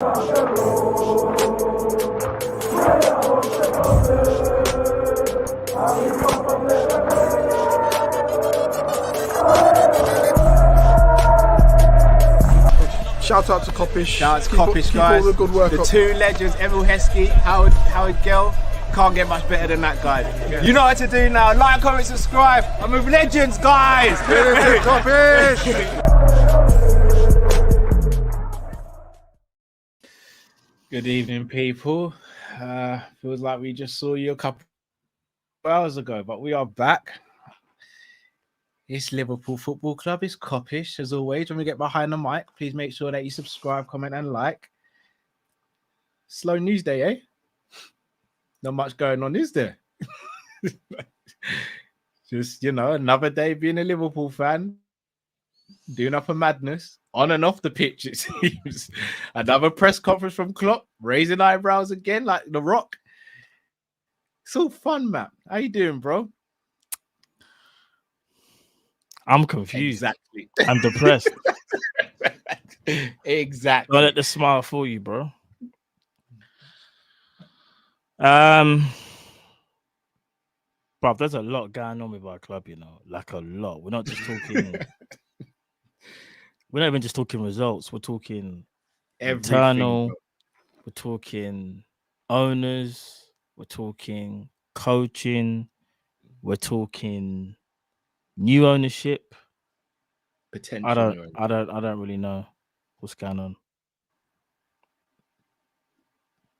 Shout out to Kopish. Shout out to Kopish, guys. All the good work. The two legends, Emil Heskey, Howard Gill. Can't get much better than that, guys. Yeah. You know what to do now. Like, comment, subscribe. I'm with legends, guys. Kopish. Good evening, people. Feels like we just saw you a couple hours ago, but we are back. It's Liverpool Football Club. It's Kop-Ish, as always. When we get behind the mic, please make sure that you subscribe, comment, and like. Slow news day, eh? Not much going on, is there? Just, you know, another day being a Liverpool fan, doing up a madness, on and off the pitch, it seems. Another press conference from Klopp, raising eyebrows again, like The Rock. It's all fun, man. How you doing, bro? I'm confused. Exactly. I'm depressed. Exactly. Don't let the smile fool you, bro. Bro, there's a lot going on with our club, you know, like a lot. We're not just talking. We're not even just talking results. We're talking Everything, internal. bro. We're talking owners. We're talking coaching. We're talking new ownership. Potential. I don't really know what's going on.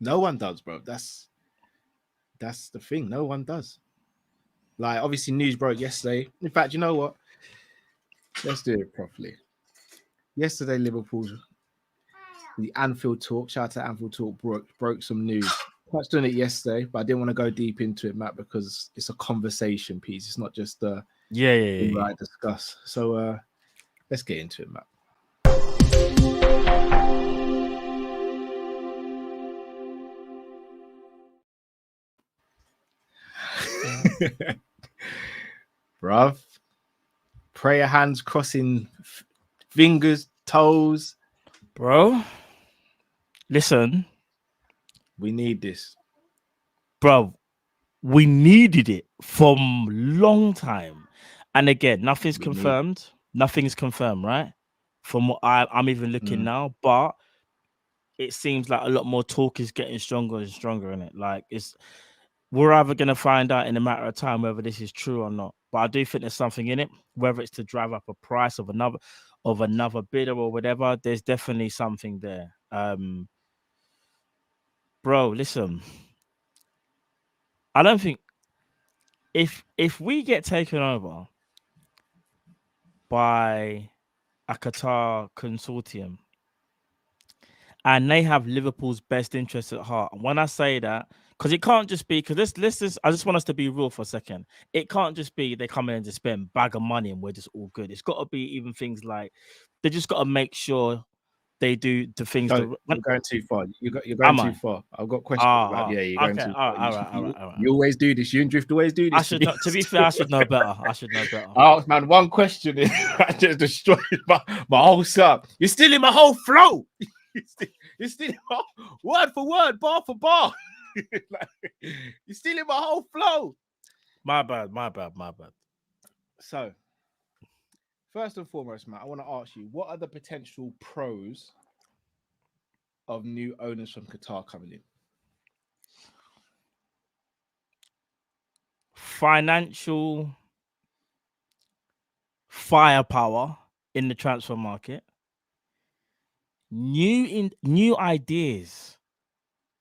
No one does, bro. That's the thing. No one does. Like, obviously, news broke yesterday. In fact, you know what? Let's do it properly. Yesterday, Liverpool's the Anfield Talk. Shout out to Anfield Talk. Broke some news. Touched on it yesterday, but I didn't want to go deep into it, Matt, because it's a conversation piece. It's not just Yeah. I discuss. So let's get into it, Matt. Bruv, prayer hands crossing fingers, toes. Bro, listen. We need this. Bro, we needed it from long time. And again, nothing's confirmed. Nothing's confirmed, right? From what I'm even looking now, but it seems like a lot more talk is getting stronger and stronger in it. Like, we're either going to find out in a matter of time whether this is true or not. But I do think there's something in it, whether it's to drive up a price of another bidder or whatever. There's definitely something there. Bro, listen. I don't think if we get taken over by a Qatar consortium and they have Liverpool's best interests at heart, and when I say that, because it can't just be, because this I just want us to be real for a second. It can't just be they come in and just spend a bag of money and we're just all good. It's got to be even things like they just got to make sure they do the things. You're going too far. You're going too far. I've got questions about. Yeah, you're going too far. All right. You always do this. You and Drift always do this. To be fair, I should know better. Oh man, one question is I just destroyed my whole stuff. You're stealing my whole flow. You're stealing word for word, bar for bar. You're stealing my whole flow. My bad. So, first and foremost, Matt, I want to ask you, what are the potential pros of new owners from Qatar coming in? Financial firepower in the transfer market. New ideas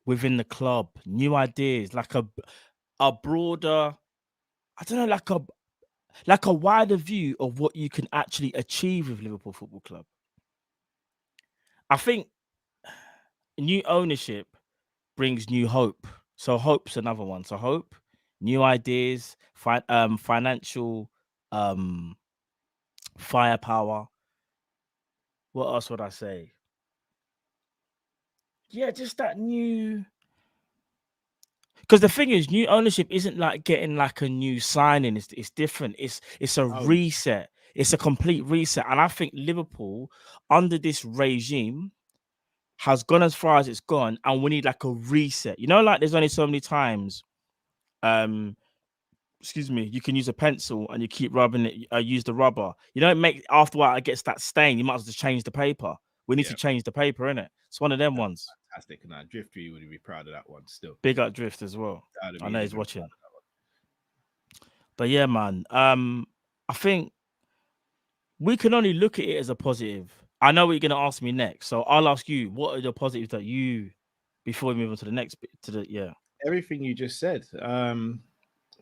within the club. New ideas, like a broader, I don't know, like a wider view of what you can actually achieve with Liverpool Football Club. I think new ownership brings new hope. So hope's another one. So hope, new ideas, financial firepower. What else would I say? Yeah, just that new. Because the thing is, new ownership isn't like getting like a new signing. It's different. It's a reset. It's a complete reset. And I think Liverpool, under this regime, has gone as far as it's gone, and we need like a reset. You know, like there's only so many times, excuse me, you can use a pencil and you keep rubbing it. Use the rubber. You don't make after a while it gets that stain. You might as well just change the paper. We need to change the paper, innit? It's one of them ones. Fantastic, and Drifty would be proud of that one still. Big up Drift as well. I know he's watching. But yeah, man. I think we can only look at it as a positive. I know what you're gonna ask me next, so I'll ask you, what are the positives that you, before we move on to the next bit, everything you just said.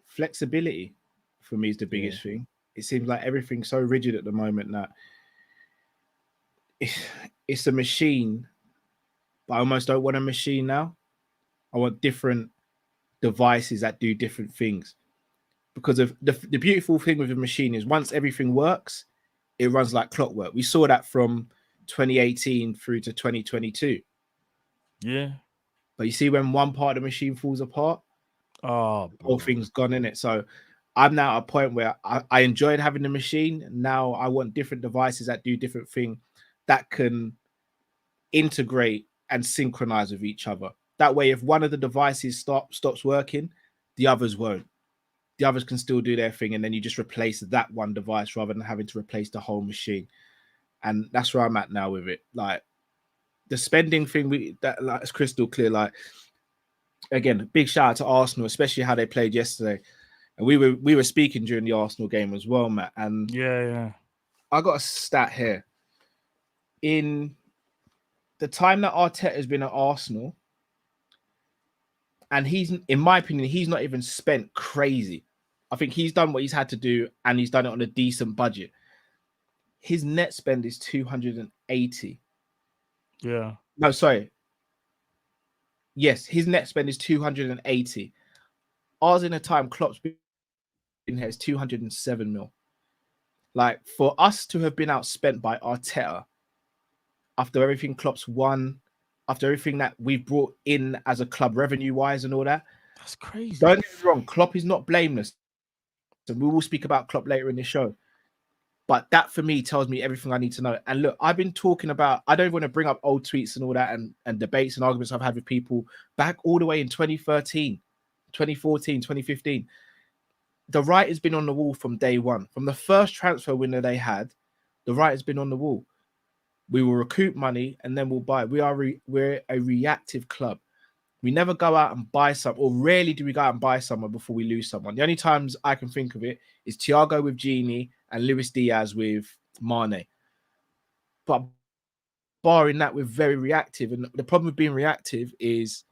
Flexibility for me is the biggest thing. It seems like everything's so rigid at the moment that it's a machine, but I almost don't want a machine now. I want different devices that do different things, because of the beautiful thing with a machine is once everything works, it runs like clockwork. We saw that from 2018 through to 2022. Yeah. But you see, when one part of the machine falls apart, all things gone in it. So I'm now at a point where I enjoyed having the machine. Now I want different devices that do different things that can integrate and synchronize with each other. That way, if one of the devices stops working, the others won't. The others can still do their thing, and then you just replace that one device rather than having to replace the whole machine. And that's where I'm at now with it. Like the spending thing, like it's crystal clear. Like again, big shout out to Arsenal, especially how they played yesterday. And we were speaking during the Arsenal game as well, Matt. And I got a stat here. In the time that Arteta has been at Arsenal, and he's, in my opinion, he's not even spent crazy. I think he's done what he's had to do, and he's done it on a decent budget. His net spend is 280. Yeah. No, sorry. Yes, his net spend is 280. Ours in a time Klopp's been here is 207 mil. Like, for us to have been outspent by Arteta after everything Klopp's won, after everything that we've brought in as a club revenue-wise and all that. That's crazy. Don't get me wrong, Klopp is not blameless. So we will speak about Klopp later in the show. But that, for me, tells me everything I need to know. And look, I've been talking about, I don't want to bring up old tweets and all that and debates and arguments I've had with people back all the way in 2013, 2014, 2015. The writing's been on the wall from day one. From the first transfer window they had, the writing's been on the wall. We will recoup money and then we'll buy. We're a reactive club. We never go out and buy some, or rarely do we go out and buy someone before we lose someone. The only times I can think of it is Thiago with Gini and Luis Diaz with Mane. But barring that, we're very reactive. And the problem with being reactive is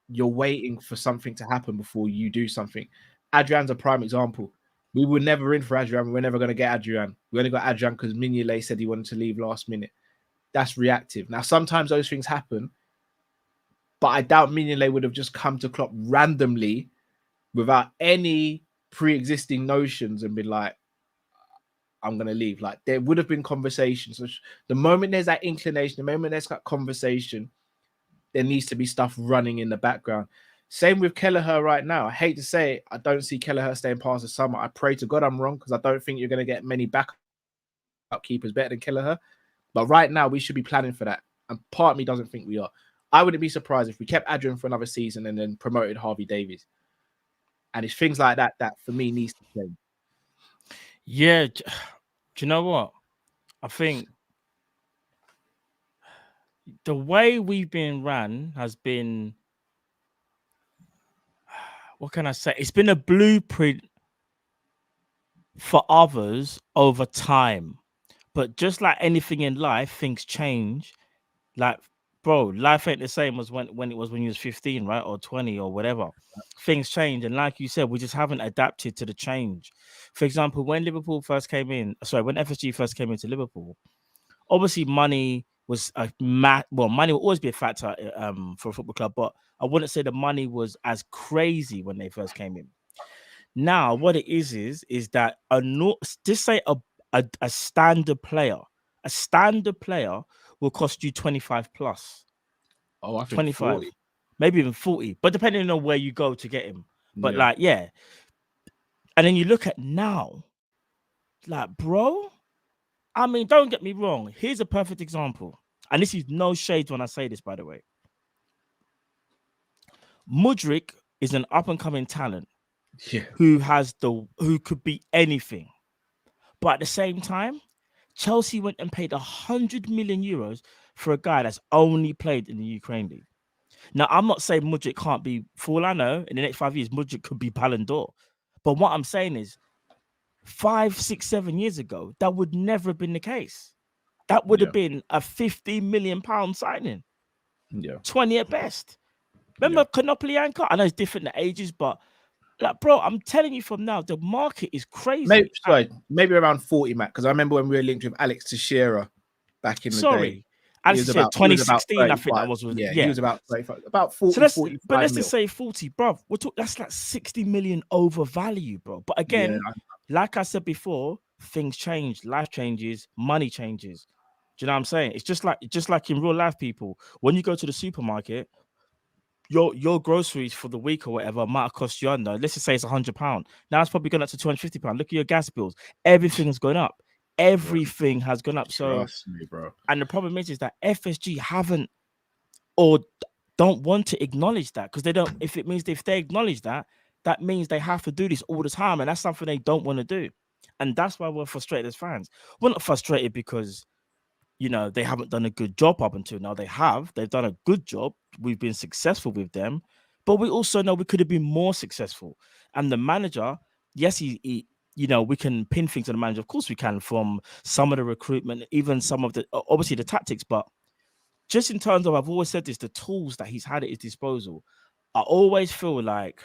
you're waiting for something to happen before you do something. Adrian's a prime example. We were never in for Adrian. We're never going to get Adrian. We only got Adrian because Mignolet said he wanted to leave last minute. That's reactive. Now, sometimes those things happen, but I doubt Mignolet would have just come to Klopp randomly without any pre-existing notions and been like, I'm going to leave. Like, there would have been conversations. So the moment there's that inclination, the moment there's that conversation, there needs to be stuff running in the background. Same with Kelleher right now. I hate to say it, I don't see Kelleher staying past the summer. I pray to God I'm wrong, because I don't think you're going to get many backup keepers better than Kelleher. But right now, we should be planning for that. And part of me doesn't think we are. I wouldn't be surprised if we kept Adrian for another season and then promoted Harvey Davies. And it's things like that that, for me, needs to change. Yeah. Do you know what? I think the way we've been ran has been, what can I say? It's been a blueprint for others over time. But just like anything in life, things change. Like, bro, life ain't the same as when it was when you was 15, right? Or 20 or whatever. Things change. And like you said, we just haven't adapted to the change. For example, when Liverpool first came in, when FSG first came into Liverpool, obviously money was money will always be a factor for a football club, but I wouldn't say the money was as crazy when they first came in. Now, what it is that just say a standard player will cost you 25 plus. Oh, I think 25, 40. Maybe even 40, but depending on where you go to get him. But and then you look at now, like, bro, I mean, don't get me wrong. Here's a perfect example. and this is no shade when I say this, by the way. Mudryk is an up and coming talent Yeah. who could be anything, but at the same time, Chelsea went and paid 100 million euros for a guy that's only played in the Ukraine league. Now, I'm not saying Mudryk can't be. For all I know, in the next 5 years, Mudryk could be Ballon d'Or. But what I'm saying is, 5, 6, 7 years ago, that would never have been the case. That would have been a £50 million signing. Yeah. 20 at best. Remember Konoplyanka? I know it's different the ages, but like, bro, I'm telling you from now, the market is crazy. Maybe around 40, Matt, because I remember when we were linked with Alex Teixeira back in the day. Alex Teixeira, 2016, I think that was. Yeah, he was about 35, about 40, so 45 but let's mil. just say 40, bro. That's like 60 million over value, bro. But again, like I said before, things change, life changes, money changes. Do you know what I'm saying? It's just like in real life, people. When you go to the supermarket, your groceries for the week or whatever might have cost you, I don't know, let's just say it's £100. Now it's probably gone up to £250. Look at your gas bills. Everything's gone up. Everything has gone up. So, trust me, bro. And the problem is that FSG haven't or don't want to acknowledge that, because they don't. If they acknowledge that, that means they have to do this all the time, and that's something they don't want to do. And that's why we're frustrated as fans. We're not frustrated because, you know, they haven't done a good job up until now. They've done a good job. We've been successful with them, but we also know we could have been more successful. And the manager, yes, he you know, we can pin things on the manager. Of course we can, from some of the recruitment, even some of the, obviously the tactics, but just in terms of, I've always said this, the tools that he's had at his disposal, I always feel like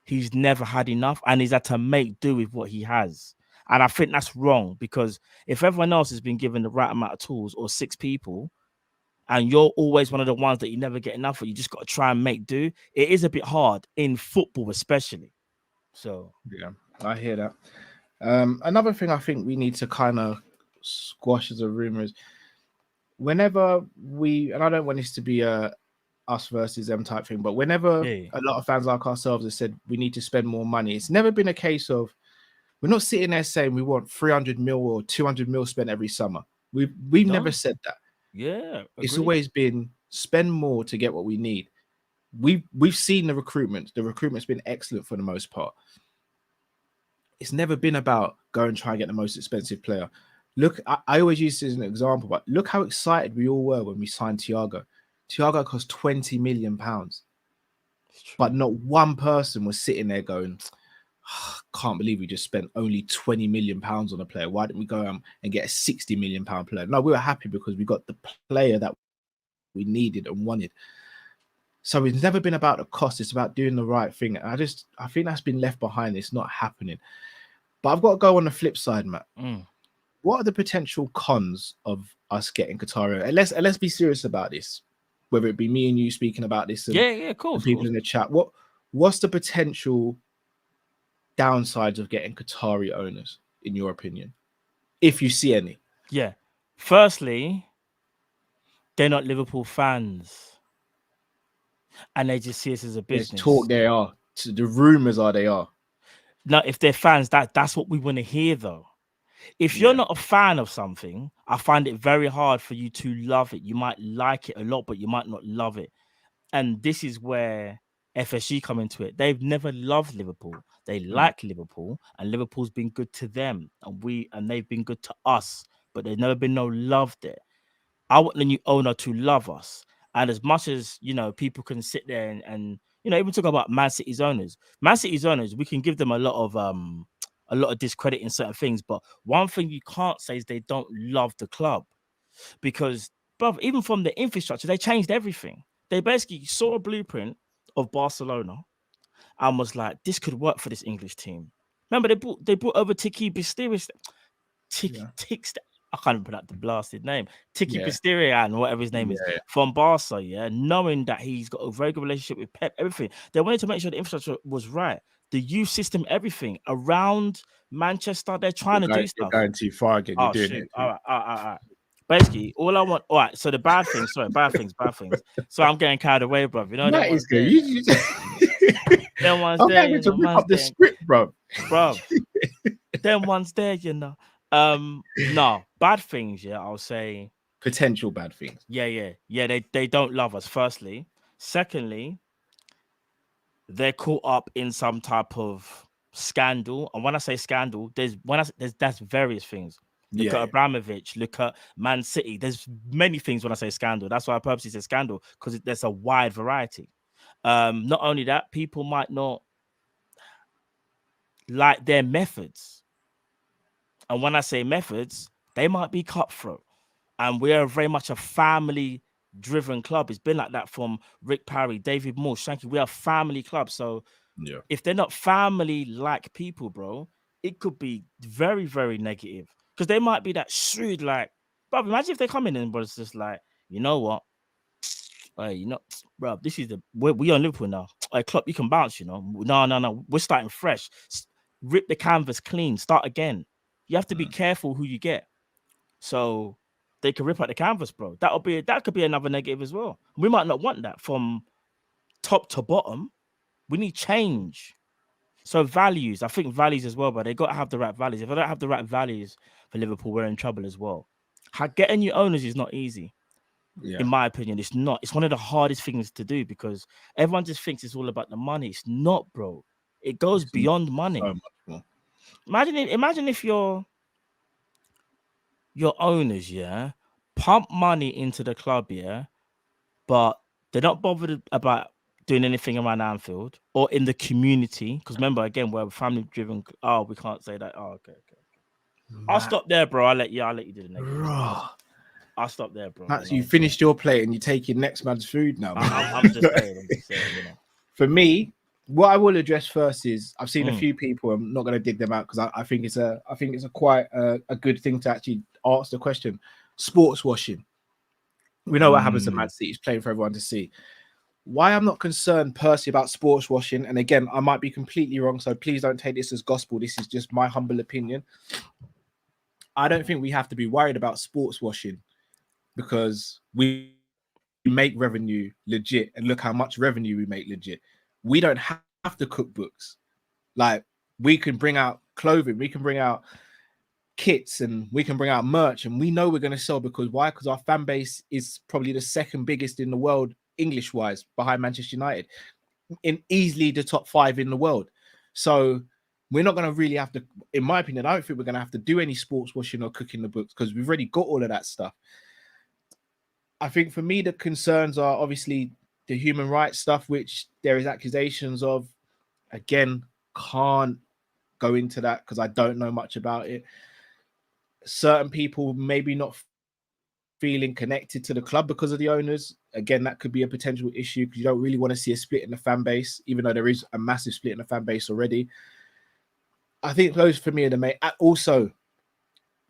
he's never had enough and he's had to make do with what he has. And I think that's wrong, because if everyone else has been given the right amount of tools, or 6 people, and you're always one of the ones that you never get enough of, you just got to try and make do. It is a bit hard in football, especially. So yeah, I hear that. Another thing I think we need to kind of squash as a rumor is, whenever and I don't want this to be a us versus them type thing, but whenever a lot of fans like ourselves have said we need to spend more money, it's never been a case of, we're not sitting there saying we want 300 mil or 200 mil spent every summer. We've never said that. Yeah, it's always been spend more to get what we need. We've seen the recruitment. The recruitment's been excellent for the most part. It's never been about go and try and get the most expensive player. Look, I always use this as an example, but look how excited we all were when we signed Thiago. Thiago cost £20 million, but not one person was sitting there going, oh, can't believe we just spent only £20 million on a player. Why didn't we go and get a £60 million player? No, we were happy because we got the player that we needed and wanted. So it's never been about the cost. It's about doing the right thing. I think that's been left behind. It's not happening. But I've got to go on the flip side, Matt. What are the potential cons of us getting Qatari? And let's be serious about this. Whether it be me and you speaking about this, and of course, people in the chat. What's the potential downsides of getting Qatari owners, in your opinion, if you see any? Yeah. Firstly, they're not Liverpool fans, and they just see us as a business. They are. The rumors are they are. Now, if they're fans, that's what we want to hear, though. If you're not a fan of something, I find it very hard for you to love it. You might like it a lot, but you might not love it. And this is where FSG come into it. They've never loved Liverpool. They like Liverpool, and Liverpool's been good to them, and they've been good to us, but there's never been no love there. I want the new owner to love us. And as much as, you know, people can sit there and you know, even talk about Man City's owners, we can give them a lot of discredit in certain things, but one thing you can't say is they don't love the club, because, bruv, even from the infrastructure, they changed everything. They basically saw a blueprint of Barcelona and was like, this could work for this English team. Remember, they brought over Tiki Bisteris. I can't even pronounce the blasted name. Tiki Pisterian, whatever his name is, from Barca, knowing that he's got a very good relationship with Pep, everything. They wanted to make sure the infrastructure was right. The youth system, everything around Manchester, they're trying to do stuff. You're going too far again. You're doing it. All right. Basically, all I want. All right. So the bad things. Bad things. So I'm getting carried away, bro. You know that is good. Them ones I'm there. having to rip up the script, bro. Them ones there. You know. No bad things. Yeah, I'll say potential bad things. Yeah. They don't love us. Firstly, secondly, they're caught up in some type of scandal. And when I say scandal, there's that's various things. Look at Abramovich, look at Man City. There's many things when I say scandal. That's why I purposely say scandal, because there's a wide variety. Not only that, people might not like their methods. And when I say methods, they might be cutthroat. And we are very much a family-driven club. It's been like that from Rick Parry, David Moore, Shanky. We are a family club. So if they're not family-like people, bro, it could be very, very negative. Because they might be that shrewd, like, bro, imagine if they come in and bro, it's just like, you know what? Hey, bro, this is we on Liverpool now. Hey, Klopp, you can bounce, No. We're starting fresh. Rip the canvas clean, start again. You have to be careful who you get. So they can rip out the canvas, bro. That could be another negative as well. We might not want that from top to bottom. We need change. So values, I think values as well, but they got to have the right values. If I don't have the right values for Liverpool, we're in trouble as well. Getting new owners is not easy. In my opinion, it's not. It's one of the hardest things to do because everyone just thinks it's all about the money. It's not, bro. It goes beyond money. So much more. Imagine if your owners, pump money into the club, but they're not bothered about doing anything around Anfield or in the community. Because remember, again, we're family-driven. Oh, we can't say that. Oh, okay. I'll stop there, bro. I'll let you do the next. I'll stop there, bro. You finished your plate and you take your next man's food now. I'm just saying, For me, what I will address first is I've seen a few people. I'm not going to dig them out because I think it's a quite a good thing to actually ask the question. Sports washing. We know what happens to Man City. It's playing for everyone to see. Why I'm not concerned personally about sports washing, and again, I might be completely wrong, so please don't take this as gospel. This is just my humble opinion. I don't think we have to be worried about sports washing because we make revenue legit, and look how much revenue we make legit. We don't have to cook books. Like, we can bring out clothing, we can bring out kits, and we can bring out merch, and we know we're going to sell because why? Because our fan base is probably the second biggest in the world, English wise, behind Manchester United, in easily the top 5 in the world. So we're not going to really have to, in my opinion, I don't think we're going to have to do any sports washing or cooking the books because we've already got all of that stuff. I think for me, the concerns are obviously the human rights stuff, which there is accusations of. Again, can't go into that because I don't know much about it. Certain people maybe not feeling connected to the club because of the owners. Again, that could be a potential issue because you don't really want to see a split in the fan base, even though there is a massive split in the fan base already. I think those for me are the main. Also,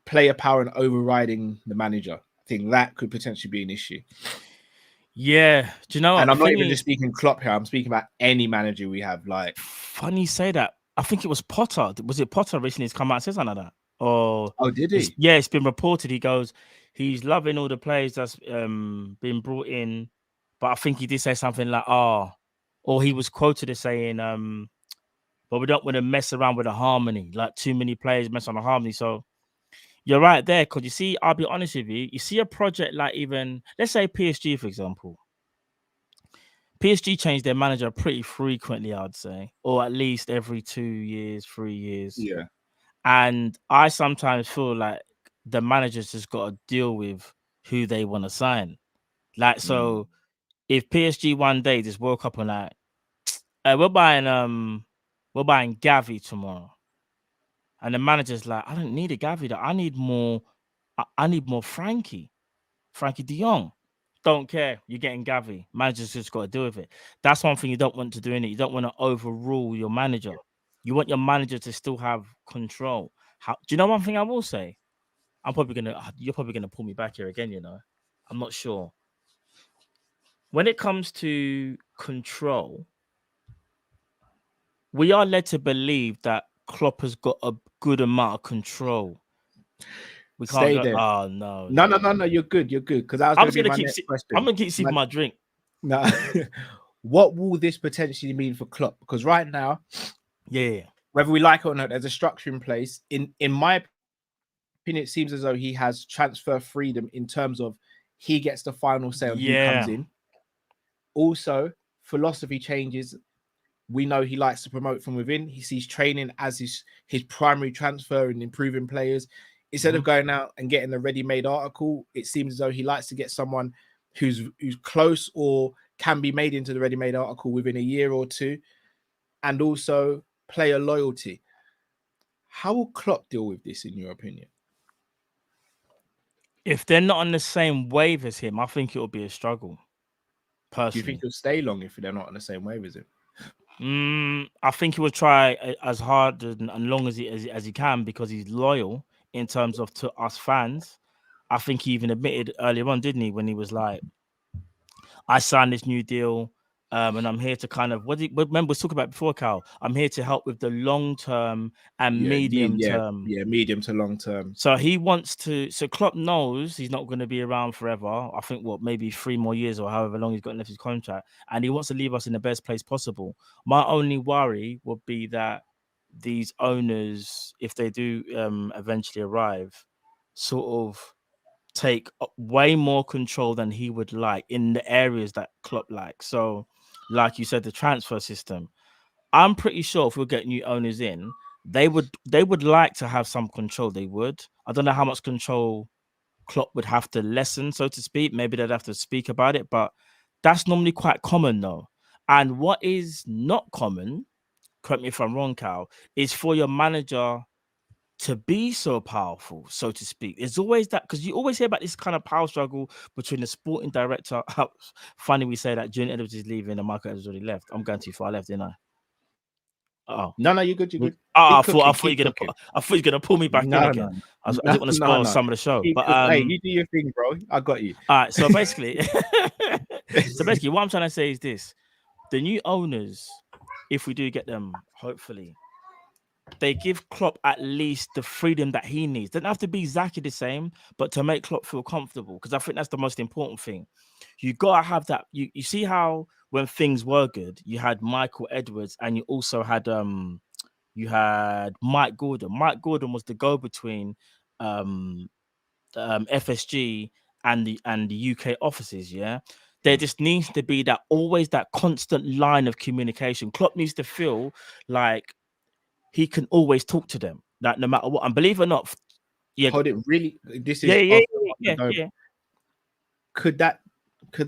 player power and overriding the manager. I think that could potentially be an issue. Yeah, do you know what? And I'm not even just speaking Klopp here. I'm speaking about any manager we have. Like, funny you say that. I think it was Potter. Was it Potter recently? He's come out and said something like that. Or did he? It's been reported. He goes, he's loving all the players that's been brought in, but I think he did say something like, or he was quoted as saying, but we don't want to mess around with the harmony. Like, too many players mess on the harmony. So you're right there, because you see, I'll be honest with you. You see a project like even, let's say PSG, for example. PSG changed their manager pretty frequently, I'd say, or at least every 2 years, 3 years. Yeah. And I sometimes feel like the managers just got to deal with who they want to sign. Like, so if PSG one day just woke up and like, we're buying Gavi tomorrow, and the manager's like, I don't need a Gavi, I need more Frankie de Jong. Don't care, you're getting Gavi. Managers just got to deal with it. That's one thing you don't want to do, innit? You don't want to overrule your manager. You want your manager to still have control. Do you know one thing I will say? You're probably gonna pull me back here again, I'm not sure. When it comes to control, we are led to believe that Klopp has got a good amount of control. We can't stay there. Oh no. You're good. Because I'm gonna keep sipping my drink. No. What will this potentially mean for Klopp? Because right now, yeah, whether we like it or not, there's a structure in place. In my opinion, it seems as though he has transfer freedom in terms of he gets the final say on who comes in. Also, philosophy changes. We know he likes to promote from within. He sees training as his primary transfer and improving players. Instead of going out and getting a ready-made article, it seems as though he likes to get someone who's close or can be made into the ready-made article within a year or two, and also player loyalty. How will Klopp deal with this, in your opinion? If they're not on the same wave as him, I think it will be a struggle. Personally. Do you think he'll stay long if they're not on the same wave as him? I think he will try as hard and long as he can, because he's loyal in terms of to us fans. I think he even admitted earlier on, didn't he, when he was like, I signed this new deal, and I'm here to kind of remember we talked about before, Cal. I'm here to help with the long term and medium term. Yeah, medium to long term. So he wants to. So Klopp knows he's not going to be around forever. I think maybe 3 more years or however long he's got left his contract, and he wants to leave us in the best place possible. My only worry would be that these owners, if they do eventually arrive, sort of take way more control than he would like in the areas that Klopp likes. So, like you said, the transfer system. I'm pretty sure if we get new owners in, they would like to have some control. They would. I don't know how much control Klopp would have to lessen, so to speak. Maybe they'd have to speak about it, but that's normally quite common, though. And what is not common, correct me if I'm wrong, Cal, is for your manager to be so powerful, so to speak. It's always that, because you always hear about this kind of power struggle between the sporting director. Funny we say that June Edwards is leaving and Michael Edwards already left. I'm going too far left, didn't I? Oh no, you're good. You're good. I thought you were gonna pull me back in again. I didn't want to spoil some of the show. But hey, you do your thing, bro. I got you. All right. So basically, what I'm trying to say is this: the new owners, if we do get them, hopefully, they give Klopp at least the freedom that he needs. Doesn't have to be exactly the same, but to make Klopp feel comfortable, because I think that's the most important thing. You gotta have that. You see how when things were good, you had Michael Edwards, and you also had Mike Gordon. Mike Gordon was the go-between FSG and the UK offices. Yeah, there just needs to be that constant line of communication. Klopp needs to feel like he can always talk to them, that no matter what. And believe it or not, Hold it, really. This is yeah. Could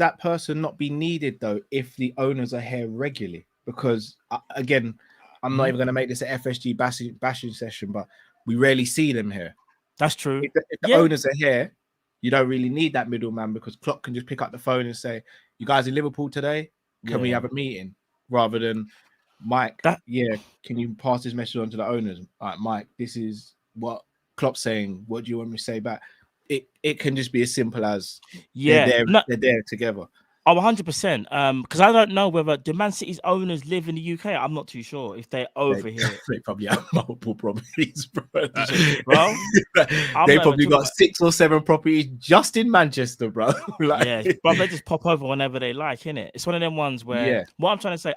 that person not be needed though if the owners are here regularly? Because again, I'm not even going to make this an FSG bashing session, but we rarely see them here. That's true. If the owners are here, you don't really need that middleman, because Klopp can just pick up the phone and say, "You guys in Liverpool today? Can we have a meeting?" Rather than, Mike, can you pass this message on to the owners? All right, Mike, this is what Klopp's saying. What do you want me to say back? It can just be as simple as they're there together. Oh, 100%. Because I don't know whether the Man City's owners live in the UK. I'm not too sure if they're over here. They probably have multiple properties, bro. Bro, they probably got 6 or 7 properties just in Manchester, bro. But they just pop over whenever they like, innit? It's one of them ones where what I'm trying to say,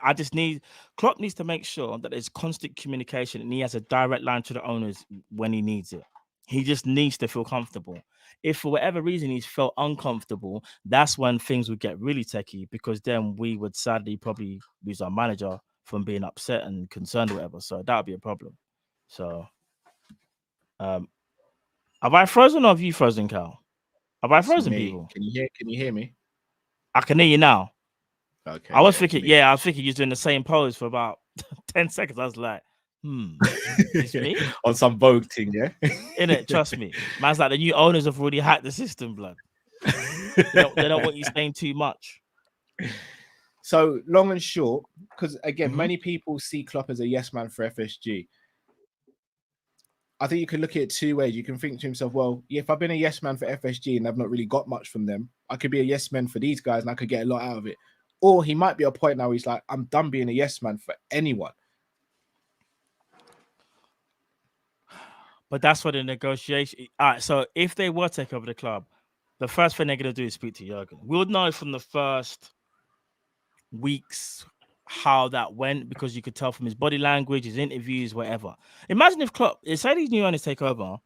Klopp needs to make sure that there's constant communication and he has a direct line to the owners when he needs it. He just needs to feel comfortable. If for whatever reason he's felt uncomfortable, that's when things would get really techie, because then we would sadly probably lose our manager from being upset and concerned or whatever. So that would be a problem. So have I frozen or have you frozen, Cal? Have I frozen people? Can you hear me? I can hear you now. Okay. I was thinking you're doing the same pose for about 10 seconds. I was like, it's me on some Vogue thing, yeah. Innit? Trust me, man's like the new owners have already hacked the system, blood. They don't want you saying too much. So long and short, because again, many people see Klopp as a yes man for FSG. I think you can look at it 2 ways. You can think to himself, well, if I've been a yes man for FSG and I've not really got much from them, I could be a yes man for these guys and I could get a lot out of it. Or he might be at a point now where he's like, I'm done being a yes man for anyone. But that's what the negotiation. All right, so if they were to take over the club, the first thing they're going to do is speak to Jurgen. We'll know from the first weeks how that went, because you could tell from his body language, his interviews, whatever. Imagine if Klopp, say these new owners take over,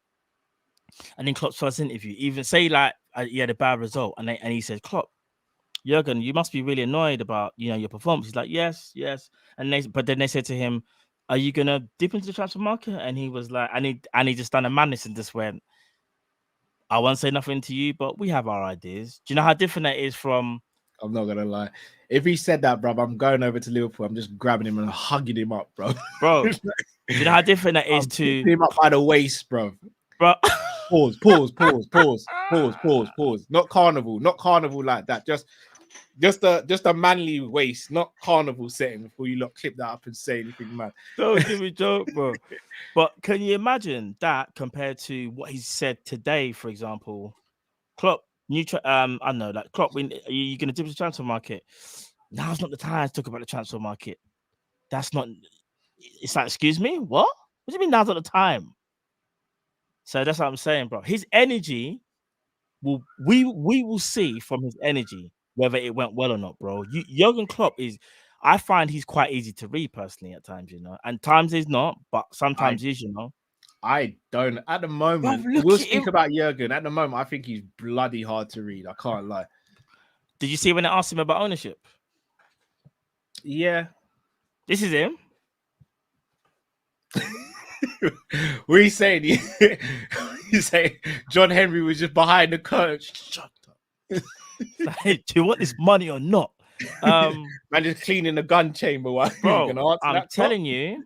And in Klopp's first interview, even say like he had a bad result, and he said, Klopp, Jurgen, you must be really annoyed about your performance. He's like, yes. But then they said to him, are you gonna dip into the transfer market? And he was like, and he just done a madness and just went, I won't say nothing to you, but we have our ideas. Do you know how different that is from? I'm not gonna lie. If he said that, bro, I'm going over to Liverpool. I'm just grabbing him and hugging him up, bro. Bro, do you know how different that is I'm to picking him up by the waist, bro? Bro. Pause. Not carnival like that. Just a manly waist, not carnival setting before you lot clip that up and say anything, man. Don't give me a joke, bro. But can you imagine that compared to what he said today, for example? Klopp, I don't know, like Klopp, are you going to dip into the transfer market? Now's not the time to talk about the transfer market. That's not. It's like, excuse me, what? What do you mean now's not the time? So that's what I'm saying, bro. His energy we will see from his energy whether it went well or not, bro. Jurgen Klopp I find he's quite easy to read personally at times, and times he's not, but sometimes he's, I don't at the moment. Bro, we'll speak about Jurgen. At the moment, I think he's bloody hard to read. I can't lie. Did you see when they asked him about ownership? Yeah. This is him. What are you saying? You say John Henry was just behind the curtain. Shut up. Like, do you want this money or not? Man, just cleaning the gun chamber. Bro, I'm telling you,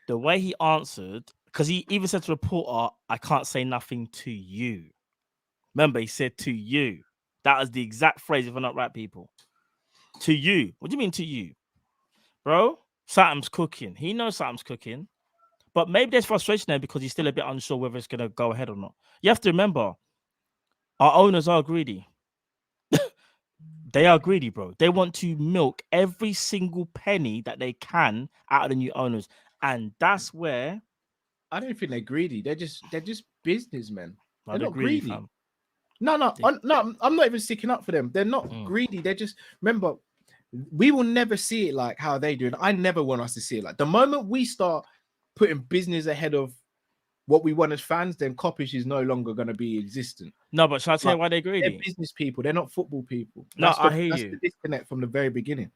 the way he answered, because he even said to the reporter, I can't say nothing to you. Remember, he said to you. That was the exact phrase, if I'm not right, people. To you. What do you mean to you? Bro, something's cooking. He knows something's cooking. But maybe there's frustration there because he's still a bit unsure whether it's going to go ahead or not. You have to remember, our owners are greedy. They are greedy, bro. They want to milk every single penny that they can out of the new owners. And that's where... I don't think they're greedy. They're just businessmen. They're not greedy. Fam. No, I'm not even sticking up for them. They're not greedy. They're just... Remember, we will never see it like how they do. And I never want us to see it like... The moment we start putting business ahead of what we want as fans, then Kopish is no longer going to be existent. No, but shall I tell you why they're greedy? They're business people. They're not football people. I hear that's you. The disconnect from the very beginning.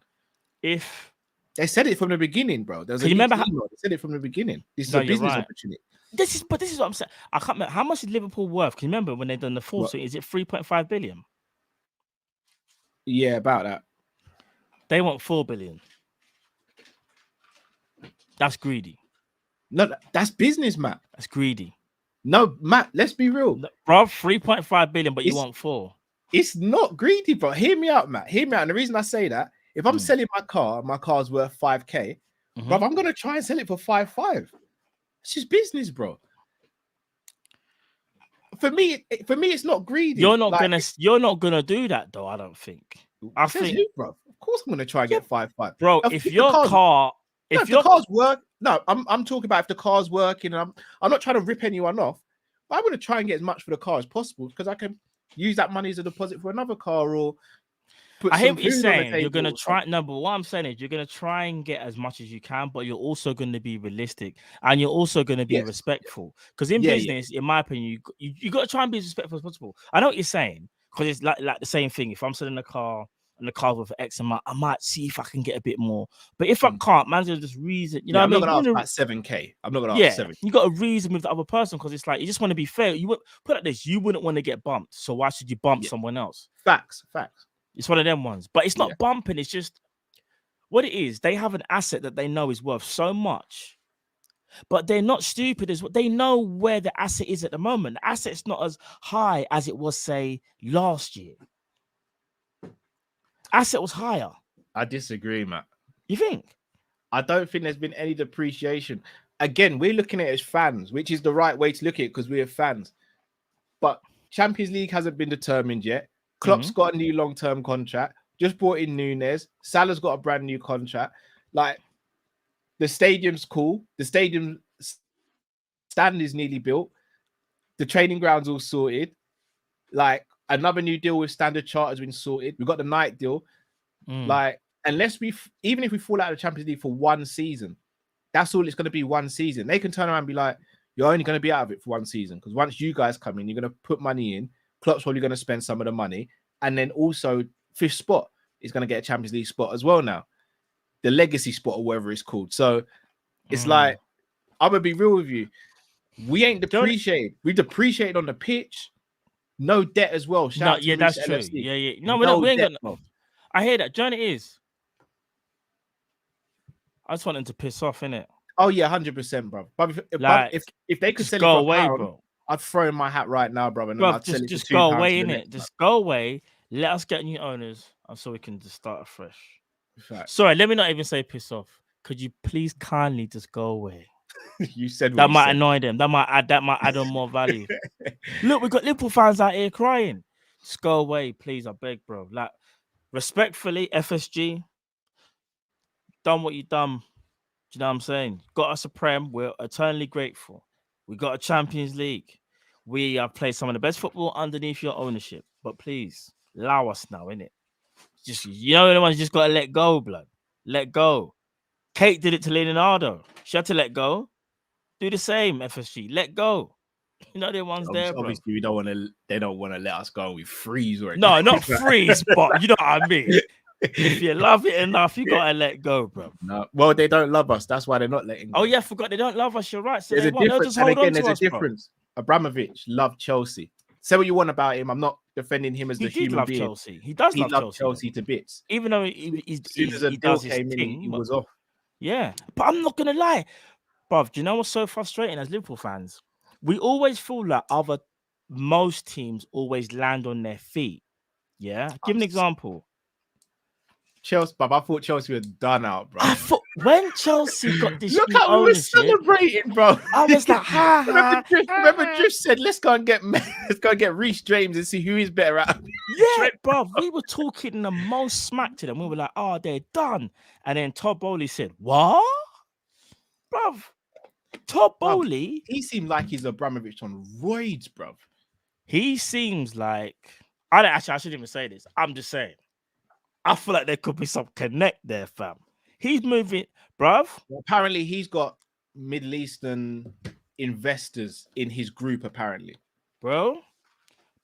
If they said it from the beginning, bro. Can you remember how they said it from the beginning? This is a business opportunity. This is what I'm saying. I can't remember how much is Liverpool worth. Can you remember when they done the full suit? Is it 3.5 billion? Yeah, about that. They want 4 billion. That's greedy. No, that's business, Matt. That's greedy. No, Matt, let's be real. No, bro, 3.5 billion, but you want 4. It's not greedy, bro. Hear me out, Matt. Hear me out. And the reason I say that, if I'm selling my car's worth 5K, bro, I'm going to try and sell it for 5.5. It's just business, bro. For me, it's not greedy. You're not gonna do that, though, I don't think. I think, bro. Of course I'm going to try and get 5.5. Bro, if your car's work, I'm talking about if the car's working, and I'm not trying to rip anyone off, but I'm going to try and get as much for the car as possible because I can use that money as a deposit for another car or put. I hear what you're saying. You're going to try. No, but what I'm saying is you're going to try and get as much as you can, but you're also going to be realistic and you're also going to be respectful. Because in business, in my opinion, you got to try and be as respectful as possible. I know what you're saying because it's like the same thing. If I'm selling a car and the car's worth X amount, I might see if I can get a bit more. But if I can't, man's gonna just reason. You know, I'm what not I mean? gonna ask about 7K. I'm not gonna ask 7. You got to reason with the other person because it's like you just want to be fair. You would put it like this: you wouldn't want to get bumped, so why should you bump someone else? Facts. It's one of them ones, but it's not bumping. It's just what it is. They have an asset that they know is worth so much, but they're not stupid as well. They know where the asset is at the moment. The asset's not as high as it was, say, last year. Asset was higher. I disagree, Matt. You think? I don't think there's been any depreciation. Again, we're looking at it as fans, which is the right way to look at it because we're fans. But Champions League hasn't been determined yet. Klopp's got a new long-term contract. Just brought in Nunes. Salah's got a brand new contract. Like, the stadium's cool. The stadium stand is nearly built. The training ground's all sorted. Like, another new deal with Standard Chartered has been sorted. We've got the night deal. Like, even if we fall out of the Champions League for one season, that's all it's going to be, one season. They can turn around and be like, you're only going to be out of it for one season because once you guys come in, you're going to put money in. Klopp's probably going to spend some of the money, and then also fifth spot is going to get a Champions League spot as well now, the legacy spot or whatever it's called. So it's like, I'm gonna be real with you. We ain't depreciated. We depreciated on the pitch. No debt as well. Shout out to that's Reece true. LFC. Yeah. No, we ain't debt, got. bro. I hear that. Johnny is. I just want him to piss off, innit? Oh yeah, 100%, bro. But if they could just sell go it for away, £1, bro. I'd throw in my hat right now, bro, and then Bro, I'd sell it just for go £2 away, to the innit? next Just go away. Let us get new owners, and so we can just start afresh. Fact. Sorry, let me not even say piss off. Could you please kindly just go away? You said what that you might said. Annoy them. That might add on more value. Look, we've got Liverpool fans out here crying. Just go away, please. I beg, bro. Like, respectfully, FSG, done what you done. Do you know what I'm saying? Got us a Prem. We're eternally grateful. We got a Champions League. We have played some of the best football underneath your ownership. But please, allow us now, innit? Just, you know, the ones just got to let go, blood. Let go. Kate did it to Leonardo. She had to let go. Do the same, FSG. Let go. You know, the ones there, bro. Obviously, we don't want to. They don't want to let us go. We freeze or no, not freeze, but you know what I mean. If you love it enough, you gotta let go, bro. No, well, they don't love us. That's why they're not letting go. Oh yeah, I forgot they don't love us. You're right. So there's a difference. Just hold on to there's us, a difference. Bro. Abramovich loved Chelsea. Say what you want about him. I'm not defending him as the human being. Chelsea. He does love Chelsea to bits. Even though as soon as a deal came in, he was off. Yeah, but I'm not gonna lie, bruv. Do you know what's so frustrating as Liverpool fans? We always feel like most teams always land on their feet. Yeah, give an example. Chelsea, but I thought Chelsea were done out, bro. I thought when Chelsea got this, look how we were celebrating, bro. I was like, remember Drift said, let's go and get Reece James and see who is better at. Yeah, bro. We were talking the most smack to them. We were like, oh, they're done. And then Todd Bowley said, what, bro? Todd Bowley, he seemed like he's Abramovich on roids, bro. He seems like I shouldn't even say this. I'm just saying. I feel like there could be some connect there, fam. He's moving, bruv. Well, apparently, he's got Middle Eastern investors in his group, apparently. Bro,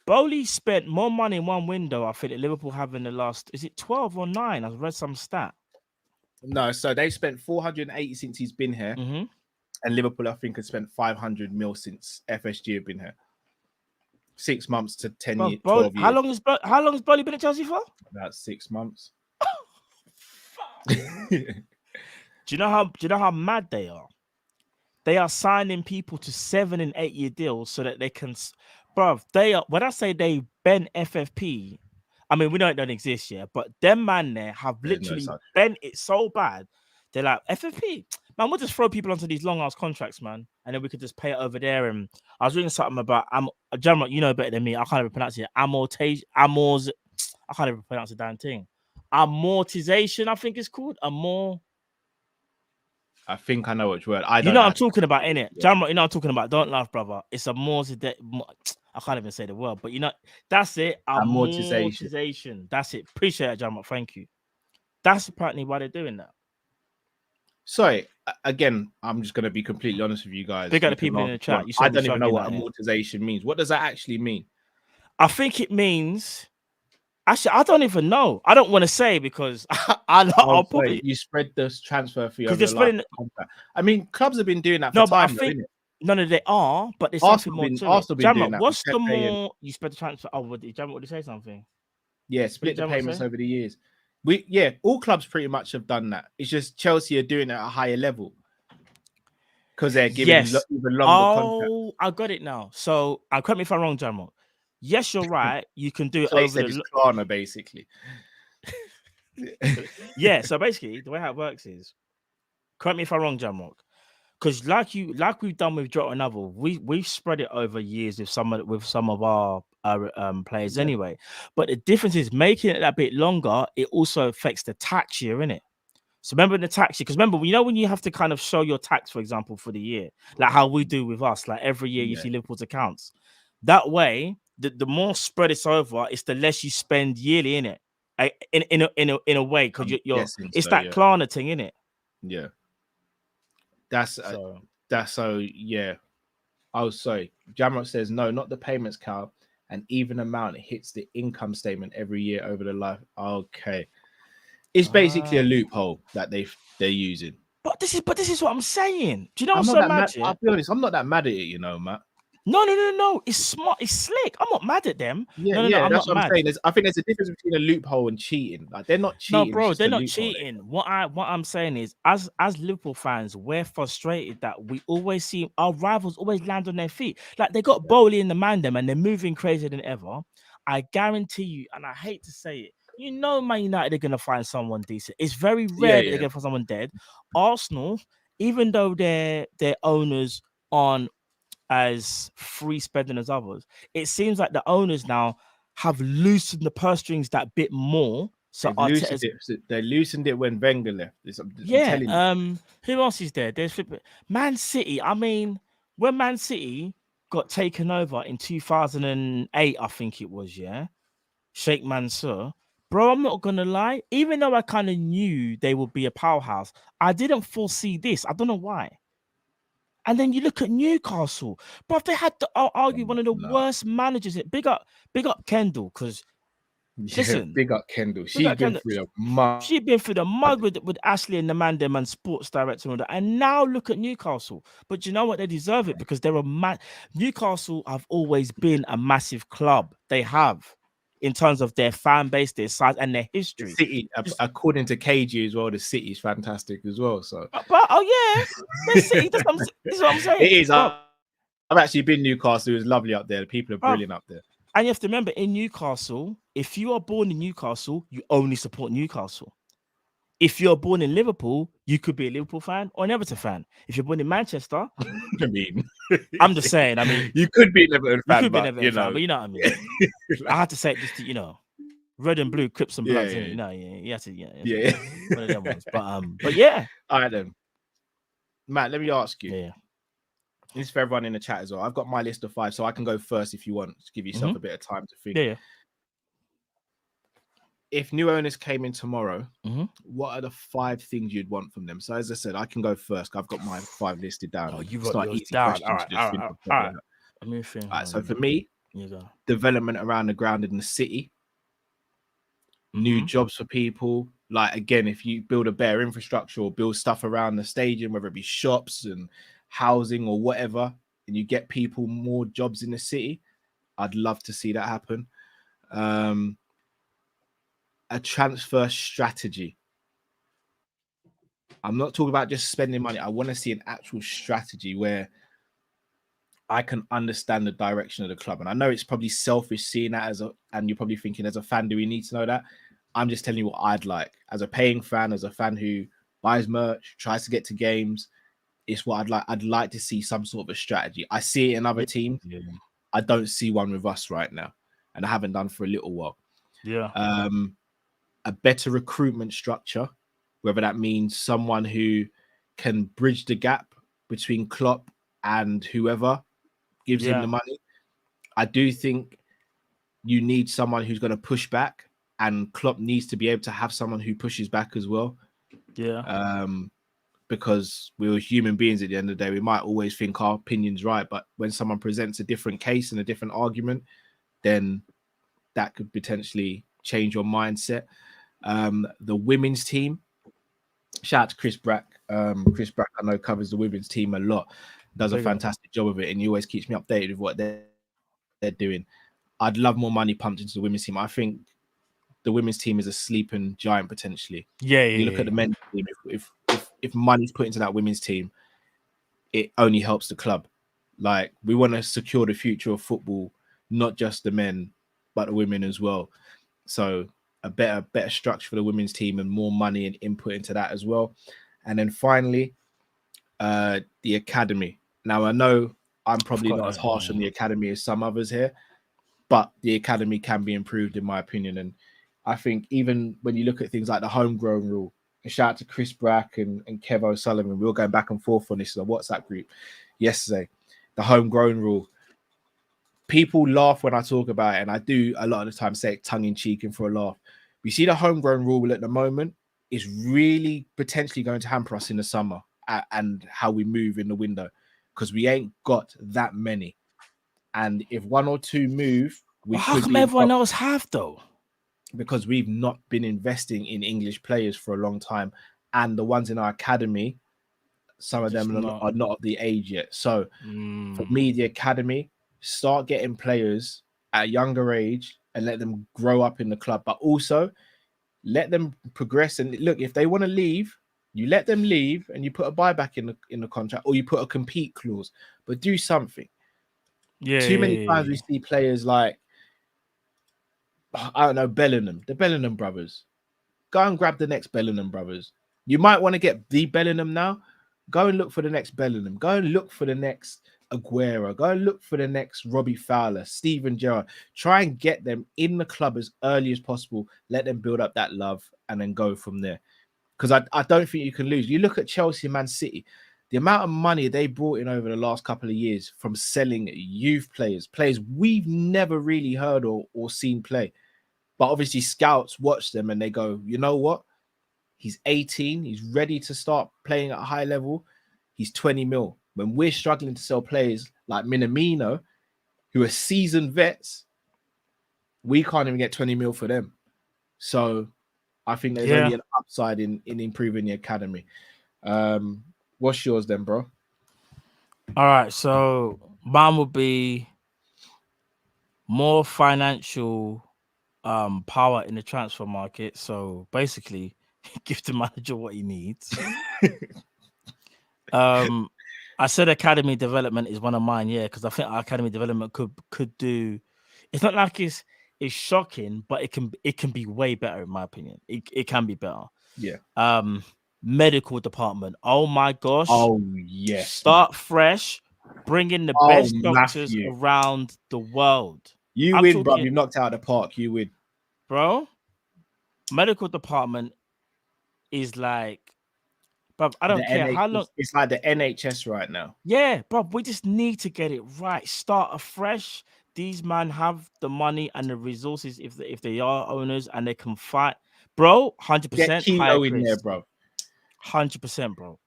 Bowley spent more money in one window, I think, that Liverpool have in the last, is it 12 or 9? I've read some stat. No, so they spent 480 since he's been here. Mm-hmm. And Liverpool, I think, has spent 500 mil since FSG have been here. 6 months to 10 years, 12 years. How long has Bowley been at Chelsea for? About 6 months. Do you know how mad they are? They are signing people to 7 and 8 year deals so that they can, bruv. They are. When I say they bent FFP, I mean we don't exist yet, but them man there have literally bent it so bad. They're like FFP, man. We'll just throw people onto these long ass contracts, man, and then we could just pay it over there. And I was reading something about Jamrock, you know better than me. I can't even pronounce it. I can't even pronounce the damn thing. Amortization, I think it's called. I think I know which word. You know what I'm talking about, innit? Yeah. Jamrock, you know what I'm talking about. Don't laugh, brother. It's I can't even say the word, but you know, that's it. Amortization. That's it. Appreciate it, Jamrock. Thank you. That's apparently why they're doing that. Sorry, again, I'm just going to be completely honest with you guys. Big up the people in the chat. I don't even know what amortization means. What does that actually mean? I think it means... Actually, I don't even know. I don't want to say because I'll probably... You spread this transfer fee over the contract. I mean, clubs have been doing that for time, though, innit? No, they are, but there's something more to it. Jamrock, what's the more... You spread the transfer... Oh, Jamrock, would you say something? Yeah, split the payments over the years. All clubs pretty much have done that. It's just Chelsea are doing it at a higher level because they're giving even longer contracts. Oh, I got it now. So, correct me if I'm wrong, Jamrock. Yes, you're right. You can do it so over the Klarna, basically. Yeah. So basically, the way how it works is, correct me if I'm wrong, Jamrock, because like we've done with Jota and Novel, we've spread it over years with some of our players anyway. But the difference is making it that bit longer. It also affects the tax year, innit? So remember the tax year, because remember, you know when you have to kind of show your tax, for example, for the year, like how we do with us, like every year you see Liverpool's accounts. That way, the more spread it's over, it's the less you spend yearly, innit? In a way, because it's that Klarna thing, innit? Yeah. That's yeah. Oh, sorry. Jamrock says no, not the payments, Cal. An even amount hits the income statement every year over the life. Okay, it's basically a loophole that they're using. But this is what I'm saying. Do you know I'm what's not so that mad? mad. Yeah? I'll be honest. I'm not that mad at it, Matt. No. It's smart. It's slick. I'm not mad at them. Yeah, No. I'm that's not what I'm mad. saying. I think there's a difference between a loophole and cheating. Like they're not No, cheating. bro, It's they're just a not loophole. cheating. What I'm saying is, as Liverpool fans, we're frustrated that we always see our rivals always land on their feet. Like they got Bowley in the mandem and they're moving crazier than ever. I guarantee you, and I hate to say it, you know, Man United are gonna find someone decent. It's very rare that they're gonna find someone dead. Arsenal, even though their owners aren't as free spending as others, it seems like the owners now have loosened the purse strings that bit more. So They loosened it when Wenger left. I'm telling you. Who else is there? There's Man City. I mean, when Man City got taken over in 2008, I think it was, yeah, Sheikh Mansour. Bro, I'm not gonna lie. Even though I kind of knew they would be a powerhouse, I didn't foresee this. I don't know why. And then you look at Newcastle, bro. They had to argue one of the worst managers. Big up Kendall, because listen, big up Kendall. big She's up been Kendall. through the mud. She'd been through the mud with Ashley and the Mandem and sports director and all that. And now look at Newcastle. But you know what? They deserve it because they're Newcastle have always been a massive club. They have, in terms of their fan base, their size, and their history. The City, according to KG as well, the City is fantastic as well. So, but the City. This is what I'm saying. It is. I've actually been Newcastle. It was lovely up there. The people are brilliant up there. And you have to remember, in Newcastle, if you are born in Newcastle, you only support Newcastle. If you're born in Liverpool, you could be a Liverpool fan or an Everton fan. If you're born in Manchester, I'm just saying. I mean, you could be an Everton fan, you know what I mean. I had to say it just to, red and blue, Crips and Bloods. You have to, one of them ones. But yeah. All right then, Matt. Let me ask you. Yeah. This is for everyone in the chat as well. I've got my list of 5, so I can go first if you want to give yourself a bit of time to think. Yeah. If new owners came in tomorrow, what are the 5 things you'd want from them? So as I said, I can go first. I've got my 5 listed down. Oh, you've got yours down. All right. All right. So for me, development around the ground in the city, new jobs for people. Like again, if you build a better infrastructure or build stuff around the stadium, whether it be shops and housing or whatever, and you get people more jobs in the city, I'd love to see that happen. A transfer strategy. I'm not talking about just spending money. I want to see an actual strategy where I can understand the direction of the club. And I know it's probably selfish seeing that and you're probably thinking, as a fan, do we need to know that? I'm just telling you what I'd like as a paying fan, as a fan who buys merch, tries to get to games. It's what I'd like. I'd like to see some sort of a strategy. I see it in other teams. Yeah. I don't see one with us right now, and I haven't done for a little while. Yeah. A better recruitment structure, whether that means someone who can bridge the gap between Klopp and whoever gives him the money. I do think you need someone who's going to push back, and Klopp needs to be able to have someone who pushes back as well. Yeah. Because we're human beings at the end of the day. We might always think our opinion's right, but when someone presents a different case and a different argument, then that could potentially change your mindset. The women's team, shout out to Chris Brack. Chris Brack, I know, covers the women's team a lot, does a fantastic job of it, and he always keeps me updated with what they're doing. I'd love more money pumped into the women's team. I think the women's team is a sleeping giant potentially. You look at the men's team. If money's put into that women's team, it only helps the club. Like, we want to secure the future of football, not just the men, but the women as well. So a better structure for the women's team and more money and input into that as well. And then finally, the academy. Now, I know I'm probably not as harsh on the academy as some others here, but the academy can be improved, in my opinion. And I think even when you look at things like the homegrown rule, and shout out to Chris Brack and Kev O'Sullivan, we were going back and forth on this in a WhatsApp group yesterday. The homegrown rule. People laugh when I talk about it, and I do a lot of the time say it tongue-in-cheek and for a laugh. We see the homegrown rule at the moment is really potentially going to hamper us in the summer and how we move in the window. because we ain't got that many. And if one or two move, we How could come be everyone else have though? because we've not been investing in English players for a long time, and the ones in our academy, some of them are not of the age yet. So for me, the academy, start getting players at a younger age and let them grow up in the club, but also let them progress. And look, if they want to leave, you let them leave and you put a buyback in the contract, or you put a compete clause, but do something. Too many times we see players like, I don't know, the Bellingham brothers. Go and grab the next Bellingham brothers. You might want to get the Bellingham now. Go and look for the next Bellingham. Go and look for the next Aguero. Go and look for the next Robbie Fowler, Steven Gerrard. Try and get them in the club as early as possible. Let them build up that love and then go from there. Because I don't think you can lose. You look at Chelsea, Man City, the amount of money they brought in over the last couple of years from selling youth players we've never really heard or seen play. But obviously scouts watch them and they go, you know what? He's 18. He's ready to start playing at a high level. He's 20 mil. When we're struggling to sell players like Minamino, who are seasoned vets, we can't even get 20 mil for them. So I think there's only an upside in improving the academy. What's yours then, bro? All right. So mine would be more financial power in the transfer market. So basically, give the manager what he needs. I said academy development is one of mine, because I think our academy development could do. It's not like it's shocking, but it can be way better in my opinion. It can be better. Yeah. Medical department. Oh my gosh. Oh yes. Start fresh. Bring in the best doctors around the world. You win, bro. You knocked out of the park. You win, bro. Medical department is like, bro, I don't care how long. It's like the NHS right now. Yeah, bro. We just need to get it right. Start afresh. These men have the money and the resources if they are owners and they can fight, bro. 100%. Get Kilo in there, bro. 100%, bro.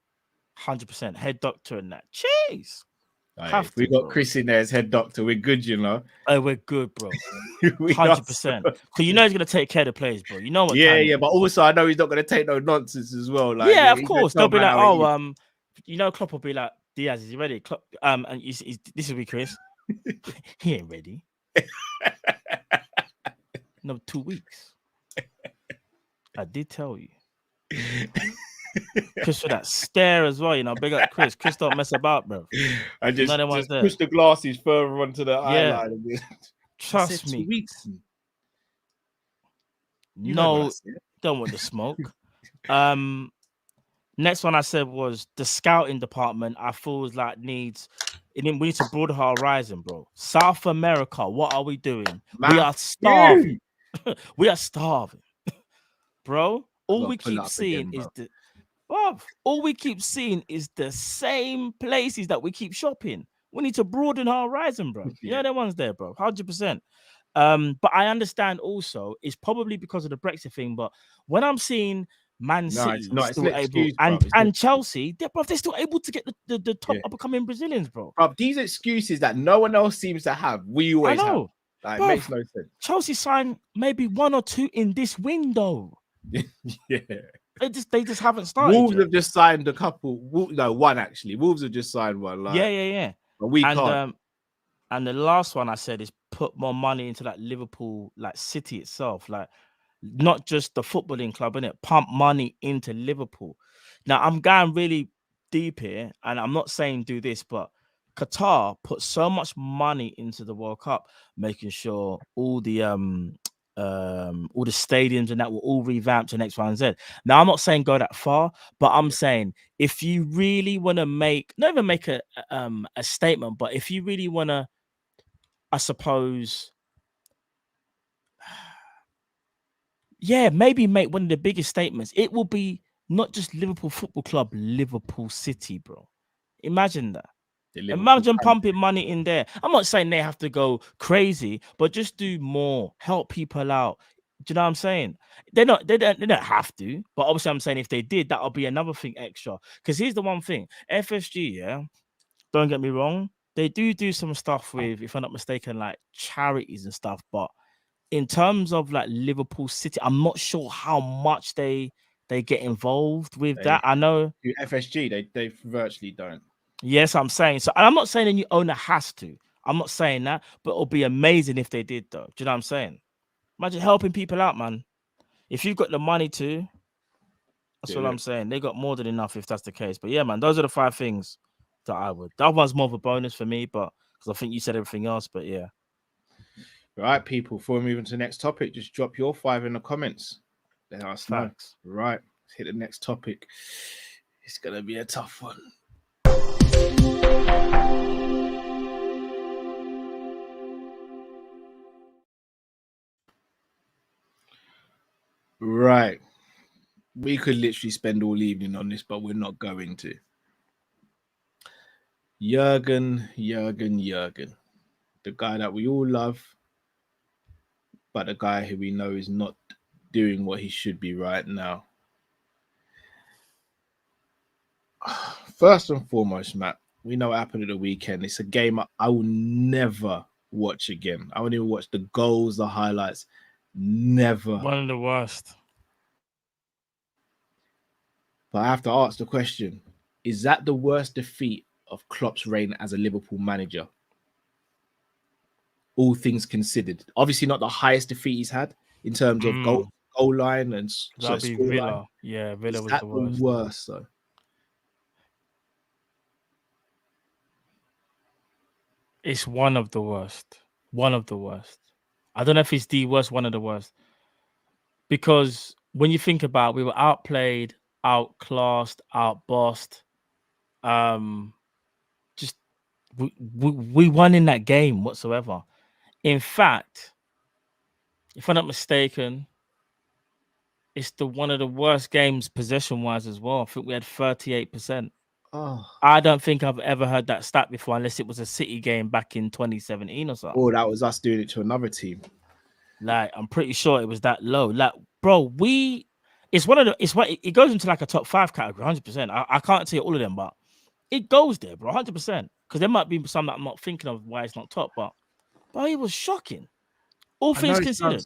100%. Head doctor and that. Jeez. We got Chris in there as head doctor. We're good, you know. Oh, we're good, bro. 100%. Because you know he's gonna take care of the players, bro. You know what? Yeah. But also, I know he's not gonna take no nonsense as well. Like, yeah, of course. They'll be like, you know, Klopp will be like, Diaz, is he ready? Klopp, and this will be Chris. He ain't ready. No, 2 weeks. I did tell you. Chris for that stare as well, you know. Big up Chris. Chris don't mess about, bro. I just push the glasses further onto the eyeliner. Trust me. 2 weeks. No, don't want the smoke. Next one I said was the scouting department. I feel like we need to broaden our horizon, bro. South America, what are we doing? We are starving. We are starving, bro. All we keep seeing is the same places that we keep shopping. We need to broaden our horizon, bro. You know, the ones there, bro. 100%. But I understand also it's probably because of the Brexit thing. But when I'm seeing Man City still able and Chelsea, they're still able to get the top up and coming Brazilians, bro. Bro, these excuses that no one else seems to have, we always have. Like, it makes no sense. Chelsea signed maybe 1 or 2 in this window. Yeah. They just haven't started. Wolves have just signed a couple. No, one actually. Wolves have just signed one. Like, yeah. But we can't. And the last one I said is put more money into like Liverpool, like City itself, like not just the footballing club, innit? Pump money into Liverpool. Now I'm going really deep here, and I'm not saying do this, but Qatar put so much money into the World Cup, making sure all the stadiums and that were all revamped to X, Y, and Z. Now, I'm not saying go that far, but I'm saying if you really want to not even make a statement, but if you really want to, I suppose, maybe make one of the biggest statements. It will be not just Liverpool Football Club, Liverpool City, bro. Imagine that. Imagine pumping money in there. I'm not saying they have to go crazy, but just do more, help people out. Do you know what I'm saying? They don't have to, but obviously I'm saying if they did, that'll be another thing extra. Because here's the one thing, FSG, Don't get me wrong. They do some stuff with, if I'm not mistaken, like charities and stuff. But in terms of like Liverpool City, I'm not sure how much they get involved with that. I know FSG, they virtually don't. Yes, I'm saying so. And I'm not saying a new owner has to. I'm not saying that, but it'll be amazing if they did, though. Do you know what I'm saying? Imagine helping people out, man. If you've got the money to, that's what I'm saying. They got more than enough if that's the case. But yeah, man, those are the 5 things that I would. That one's more of a bonus for me, but because I think you said everything else. But yeah. Right, people. Before we move on to the next topic, just drop your 5 in the comments. Let us know. Facts. Right, let's hit the next topic. It's gonna be a tough one. Right. We could literally spend all evening on this, but we're not going to. Jurgen. The guy that we all love, but the guy who we know is not doing what he should be right now. First and foremost, Matt, we know what happened at the weekend. It's a game I will never watch again. I won't even watch the goals, the highlights. Never. One of the worst. But I have to ask the question, is that the worst defeat of Klopp's reign as a Liverpool manager? All things considered. Obviously not the highest defeat he's had in terms of goal line and that'd be Villa. Line. Yeah, Villa is was that the worst. The worst, though? It's one of the worst. One of the worst. I don't know if it's the worst, one of the worst. Because when you think about it, we were outplayed, outclassed, outbossed. Just we won in that game whatsoever. In fact, if I'm not mistaken, it's one of the worst games possession-wise as well. I think we had 38%. Oh. I don't think I've ever heard that stat before, unless it was a City game back in 2017 or something. Oh, that was us doing it to another team. Like, I'm pretty sure it was that low. Like, bro, it goes into like a top 5 category, 100%. I can't tell you all of them, but it goes there, bro, 100%. Because there might be some that I'm not thinking of why it's not top, but it was shocking. All things considered.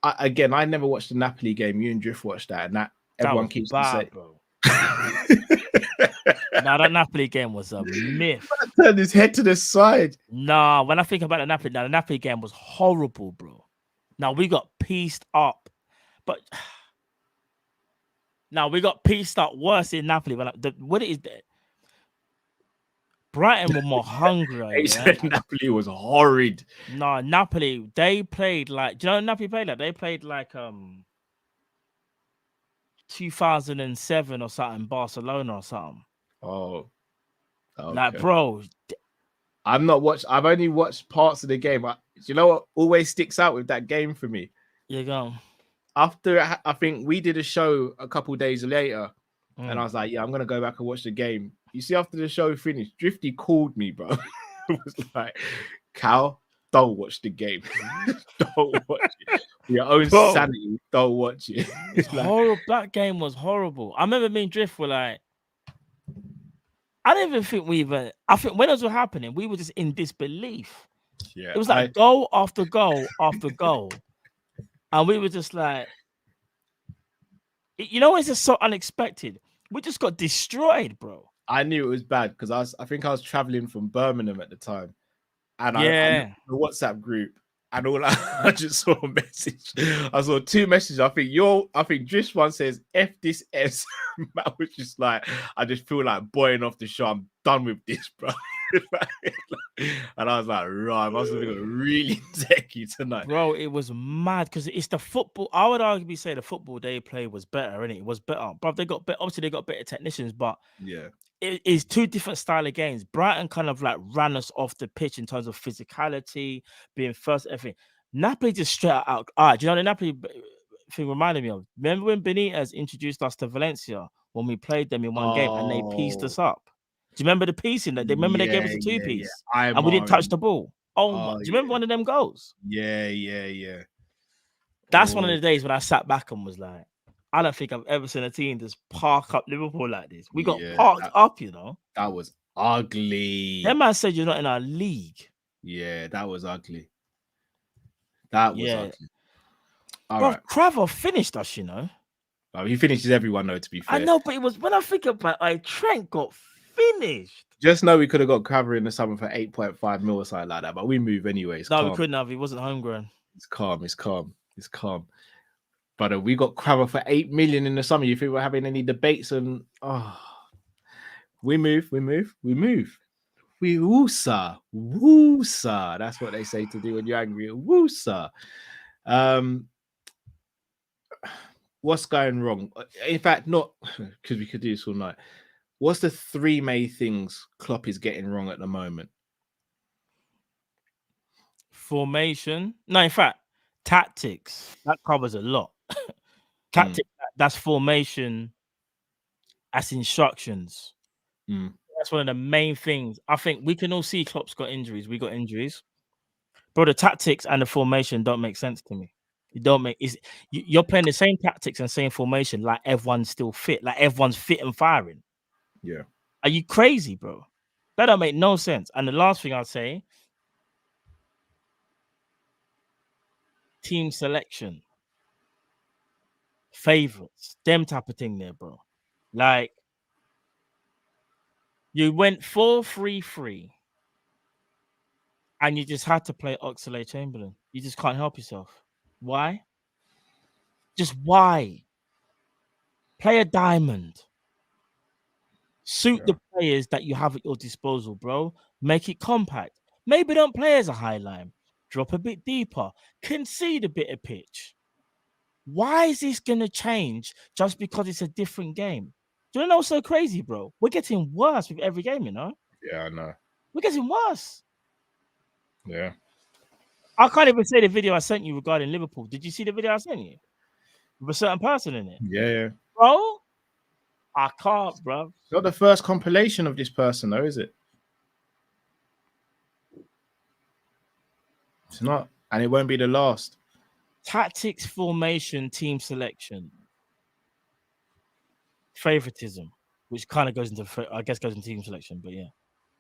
I never watched the Napoli game. You and Drift watched that, and everyone keeps saying, bro. Nah, that Napoli game was a myth. Turned his head to the side. Nah, when I think about the Napoli game was horrible, bro. Now we got pieced up, but now we got pieced up worse in Napoli. What it is that Brighton were more hungry. Yeah? Napoli was horrid. No, Napoli, they played like, do you know what Napoli played like? They played like 2007 or something, Barcelona or something. Oh, okay. Like, bro, I've only watched parts of the game. Do you know what always sticks out with that game for me? You go. After, I think we did a show a couple days later, and I was like, yeah, I'm going to go back and watch the game. You see, after the show finished, Drifty called me, bro. It was like, Cal, don't watch the game. Don't watch it. For your own sanity, don't watch it. It's like, horrible. That game was horrible. I remember me and Drift were like, I don't even think I think when it was happening, we were just in disbelief. Yeah, it was like goal after goal after goal. And we were just like, it's just so unexpected. We just got destroyed, bro. I knew it was bad because I think I was traveling from Birmingham at the time. And I the WhatsApp group, and all I just saw a message. I saw 2 messages. I think Drish one says F this S. Matt was just like, I just feel like boying off the show. I'm done with this, bro. And I was like, right, I must have been really techie tonight. Bro, it was mad because it's the football. I would arguably say the football they played was better, innit? It was better. But they got better, obviously they got better technicians, but yeah. It is 2 different style of games. Brighton kind of like ran us off the pitch in terms of physicality, being first, everything. Napoli just straight out. Do you know the Napoli thing reminded me of? Remember when Benitez introduced us to Valencia when we played them in one game and they pieced us up? Do you remember the piecing that they remember they gave us a 2-piece and we didn't touch the ball? Do you remember one of them goals? Yeah. That's one of the days when I sat back and was like, I don't think I've ever seen a team just park up Liverpool like this. We got parked up, That was ugly. That man said you're not in our league. Yeah, that was ugly. That was Yeah. ugly. All Bro, right. Cravo finished us, you know. Well, he finishes everyone, though, to be fair. I know, but it was when I think about Trent got finished. Just know we could have got cover in the summer for 8.5 mil or something like that, but we move anyway. It's No, calm. we couldn't have. He wasn't homegrown. It's calm. It's calm. It's calm. But we got cover for 8 million in the summer. You think we're having any debates? And we move. We woosa. Woosa. That's what they say to do when you're angry. Woosa. What's going wrong? In fact, not because we could do this all night. What's the 3 main things Klopp is getting wrong at the moment? Formation. No, in fact, tactics. That covers a lot. Tactics, that's formation. That's instructions. That's one of the main things. I think we can all see Klopp's got injuries. We got injuries. Bro, the tactics and the formation don't make sense to me. It don't make you're playing the same tactics and same formation like everyone's still fit, like everyone's fit and firing. Yeah. Are you crazy, bro? That don't make no sense. And the last thing I'd say, team selection. Favorites, them type of thing there, bro. Like you went 4-3-3 and you just had to play Oxlade-Chamberlain. You just can't help yourself. Why? Just why? Play a diamond. Suit the players that you have at your disposal, bro. Make it compact. Maybe don't play as a high line. Drop a bit deeper. Concede a bit of pitch. Why is this going to change just because it's a different game? Do you know what's so crazy, bro? We're getting worse with every game, you know? Yeah, I know. We're getting worse. Yeah. I can't even say the video I sent you regarding Liverpool. Did you see the video I sent you? With a certain person in it? Yeah. Bro, I can't, bro. It's not the first compilation of this person, though, is it? It's not. And it won't be the last. Tactics, formation, team selection. Favoritism, which kind of goes into, I guess, goes into team selection. But yeah,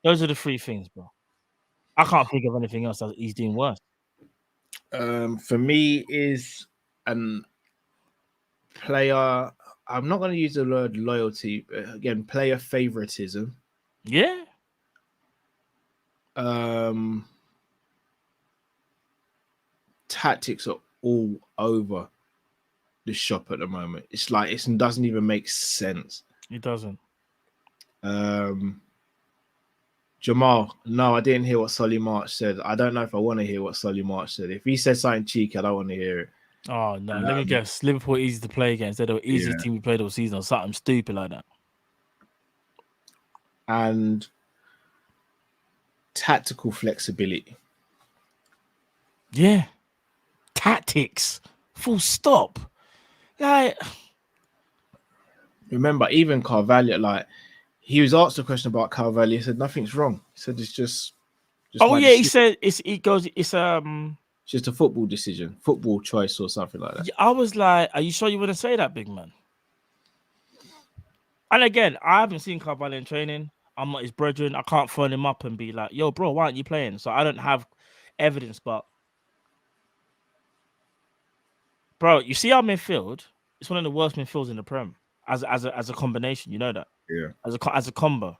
those are the 3 things, bro. I can't think of anything else that he's doing worse. For me, is an player. I'm not going to use the word loyalty. But again, player favoritism. Yeah. Tactics are all over the shop at the moment. It's like it doesn't even make sense. It doesn't. Jamal, no, I didn't hear what Solly March said. I don't know if I want to hear what Solly March said. If he said something cheeky, I don't want to hear it. Oh no, let me guess. Liverpool easy to play against. They're the easiest team we played all season or something stupid like that. And tactical flexibility. Yeah. Tactics. Full stop. Like, remember, even Carvalho, like he was asked a question about Carvalho. He said nothing's wrong. He said it's just oh yeah, he said it's just a football decision, football choice, or something like that. I was like, are you sure you wouldn't say that, big man? And again, I haven't seen Carvalho in training. I'm not his brethren. I can't phone him up and be like, yo, bro, why aren't you playing? So I don't have evidence, but bro, you see our midfield? It's one of the worst midfields in the Prem as a combination. You know that? Yeah. As a combo.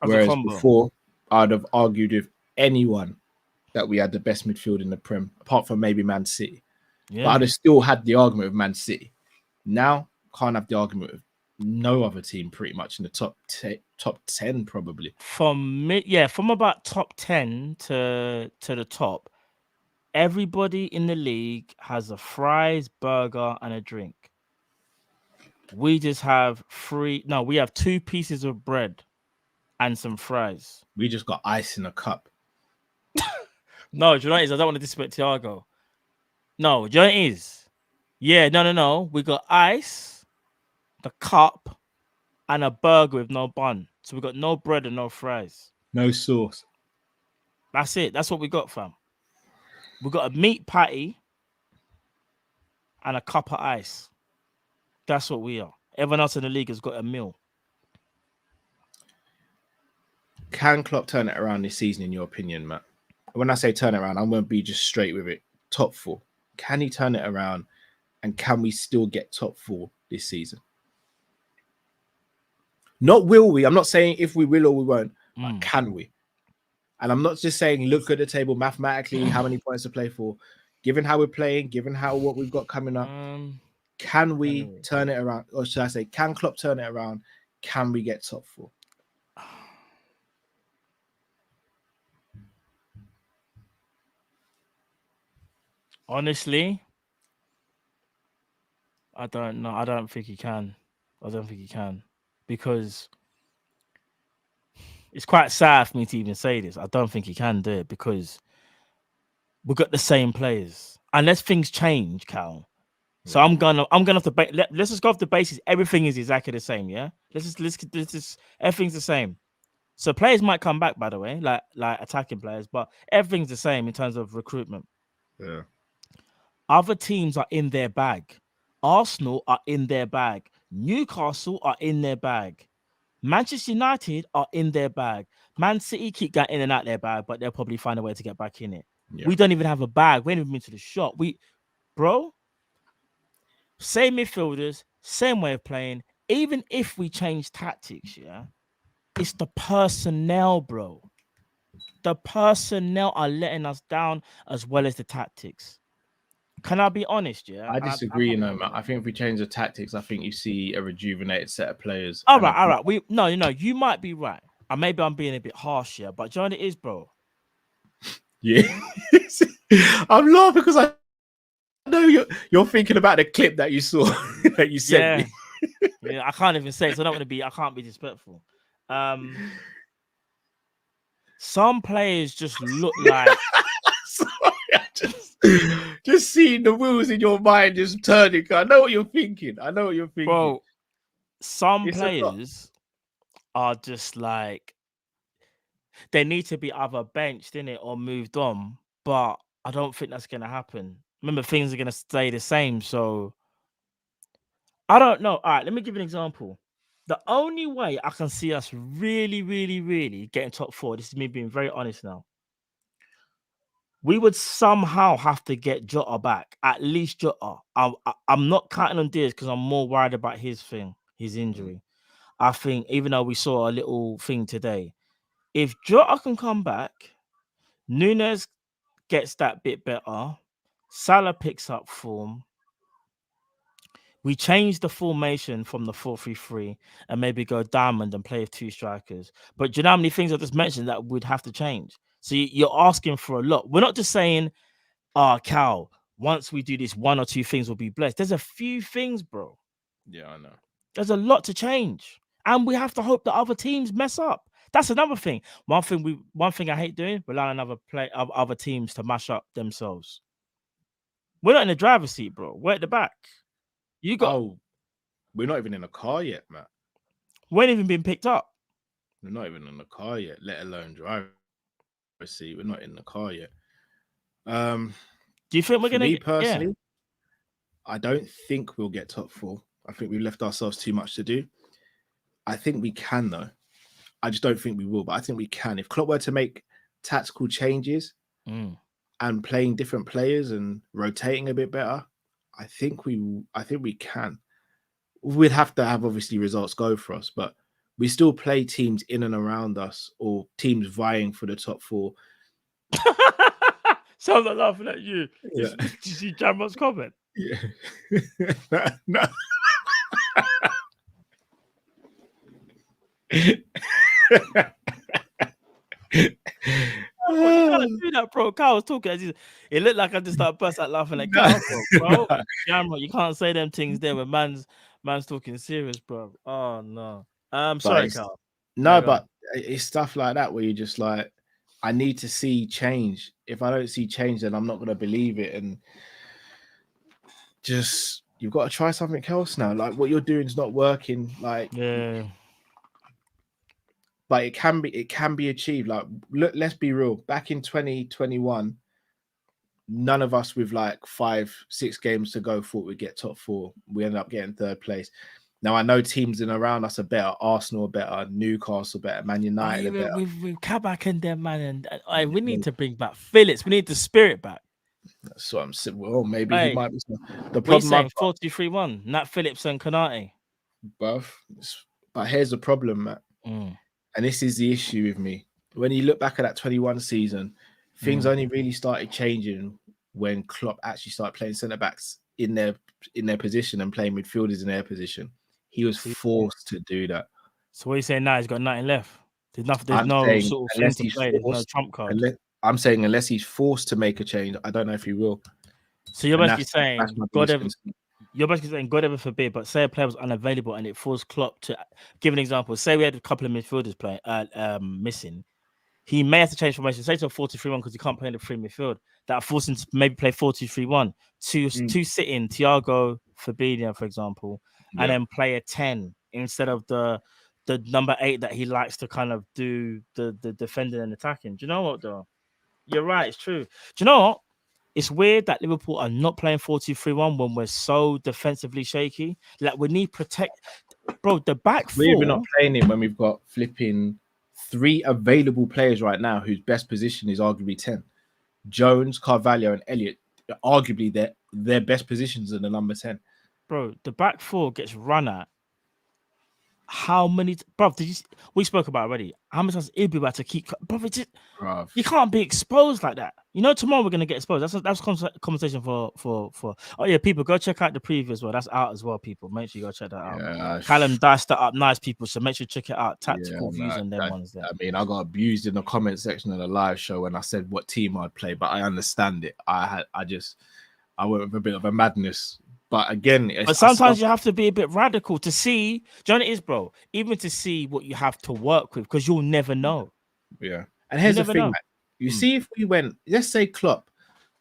Whereas before, I'd have argued with anyone that we had the best midfield in the Prem, apart from maybe Man City. Yeah. But I'd have still had the argument with Man City. Now, can't have the argument with no other team pretty much in the top 10 probably. From about top 10 to the top, everybody in the league has a fries, burger, and a drink. We just have we have 2 pieces of bread and some fries. We just got ice in a cup. No, do you know what it is? I don't want to disrespect Thiago. No, do you know what it is? Yeah, no. We got ice, the cup, and a burger with no bun. So we got no bread and no fries. No sauce. That's it. That's what we got, fam. We got a meat patty and a cup of ice. That's what we are. Everyone else in the league has got a mil. Can Klopp turn it around this season, in your opinion, Matt? When I say turn it around, I'm going to be just straight with it. Top 4. Can he turn it around? And can we still get top 4 this season? Not will we. I'm not saying if we will or we won't, but can we? And I'm not just saying look at the table mathematically, how many points to play for. Given how we're playing, given how what we've got coming up, can we turn it around? Or should I say, can Klopp turn it around? Can we get top 4? Honestly, I don't know. I don't think he can. Because it's quite sad for me to even say this. I don't think he can do it because we've got the same players. Unless things change, Cal. So I'm gonna have to let's just go off the basis. Everything is exactly the same, yeah. Let's just everything's the same. So players might come back, by the way, like attacking players, but everything's the same in terms of recruitment. Yeah. Other teams are in their bag. Arsenal are in their bag. Newcastle are in their bag. Manchester United are in their bag. Man City keep getting in and out their bag, but they'll probably find a way to get back in it. Yeah. We don't even have a bag. We ain't even been to the shop. Bro, same midfielders, same way of playing. Even if we change tactics, yeah, it's the personnel, bro. The personnel are letting us down as well as the tactics. Can I be honest? Yeah, I disagree. Matt. I think if we change the tactics, I think you see a rejuvenated set of players. All right. No, you might be right. And maybe I'm being a bit harsh here, but do you know what it is, bro? Yeah, I'm laughing because I know you're thinking about the clip that you saw that you sent me. Yeah, I can't even say it, so I can't be disrespectful. Some players just look like. Sorry, I just seeing the wheels in your mind just turning. I know what you're thinking. Bro, some players are just like they need to be either benched in it or moved on, but I don't think that's gonna happen. Remember, things are gonna stay the same, so I don't know. All right, let me give you an example. The only way I can see us really, really, really getting top 4, this is me being very honest now, we would somehow have to get Jota back, at least Jota. I'm not counting on Diaz because I'm more worried about his injury. I think even though we saw a little thing today, if Jota can come back, Nunes gets that bit better, Salah picks up form, we change the formation from the 4-3-3 and maybe go diamond and play with 2 strikers. But do you know how many things I just mentioned that would have to change? So you're asking for a lot. We're not just saying, Cal, once we do this, 1 or 2 things will be blessed. There's a few things, bro. Yeah, I know. There's a lot to change. And we have to hope that other teams mess up. That's another thing. One thing I hate doing, relying on other teams to mash up themselves. We're not in the driver's seat, bro. We're at the back. We're not even in a car yet, Matt. We ain't even been picked up. We're not even in the car yet, let alone driver's seat. We're not in the car yet. Do you think we're gonna? Me personally, I don't think we'll get top 4. I think we've left ourselves too much to do. I think we can, though. I just don't think we will, but I think we can. If Klopp were to make tactical changes and playing different players and rotating a bit better, I think we can. We'd have to have obviously results go for us, but we still play teams in and around us or teams vying for the top 4. Sounds like laughing at you. Yeah. Did you see Jamrot's comment? Yeah. No. You can't do that, bro. Carl was talking. It looked like I just started busting out laughing at Carl, bro. Jamrot, you can't say them things there when man's talking serious, bro. Oh no. Sorry, Carl. No, but it's stuff like that where you're just like, I need to see change. If I don't see change, then I'm not going to believe it. And just, you've got to try something else now. Like what you're doing is not working. Like, yeah. But it can be achieved. Like, look, let's be real. Back in 2021, none of us with like 5-6 games to go thought we'd get top 4. We ended up getting 3rd place. Now I know teams in around us are better. Arsenal are better. Newcastle better. Man United are better. With Kabak and them, man, and we need to bring back Phillips. We need the spirit back. That's what I'm saying. Well, maybe he Hey, might be. The we're problem saying I've got, 4-2-3-1. Nat Phillips and Kanate. bruv. But here's the problem, Matt. Mm. And this is the issue with me. When you look back at that 21 season, things only really started changing when Klopp actually started playing centre backs in their position and playing midfielders in their position. He was forced to do that. So what are you saying now? He's got nothing left. There's nothing. There's I'm no saying sort of thing unless to he's play. There's no forced, trump card. I'm saying unless he's forced to make a change, I don't know if he will. So you're And basically saying that's my God biggest ever. concern. You're basically saying God ever forbid, but say a player was unavailable and it forced Klopp to give an example. Say we had a couple of midfielders play missing. He may have to change formation, say to a 4-3-1 because he can't play in the free midfield. That forced him to maybe play 4-2-3-1. Two sit in Thiago Fabinho, for example, and then play a 10 instead of the number 8 that he likes to kind of do the defending and attacking. Do you know what though? You're right, it's true. Do you know what? It's weird that Liverpool are not playing 4-2-3-1 when we're so defensively shaky. Like we need protect, bro. The back We're even four. not playing it when we've got flipping 3 available players right now whose best position is arguably 10. Jones, Carvalho, and Elliott. Arguably, their best positions are the number 10. Bro, the back four gets run at. How many, bro? We spoke about it already? How many times Ibu about to keep, bro? You can't be exposed like that. You know, tomorrow we're gonna get exposed. That's conversation for. Oh yeah, people go check out the preview as well. That's out as well. People, make sure you go check that out. Yeah, Callum diced that up, nice people. So make sure you check it out. Tactical views on them ones there. I mean, I got abused in the comment section of the live show when I said what team I'd play, but I understand it. I went with a bit of a madness. But again, but sometimes you have to be a bit radical to see. Do you know what it is, bro? Even to see what you have to work with, because you'll never know. Yeah. And here's the thing, Matt. You see, if we went, let's say Klopp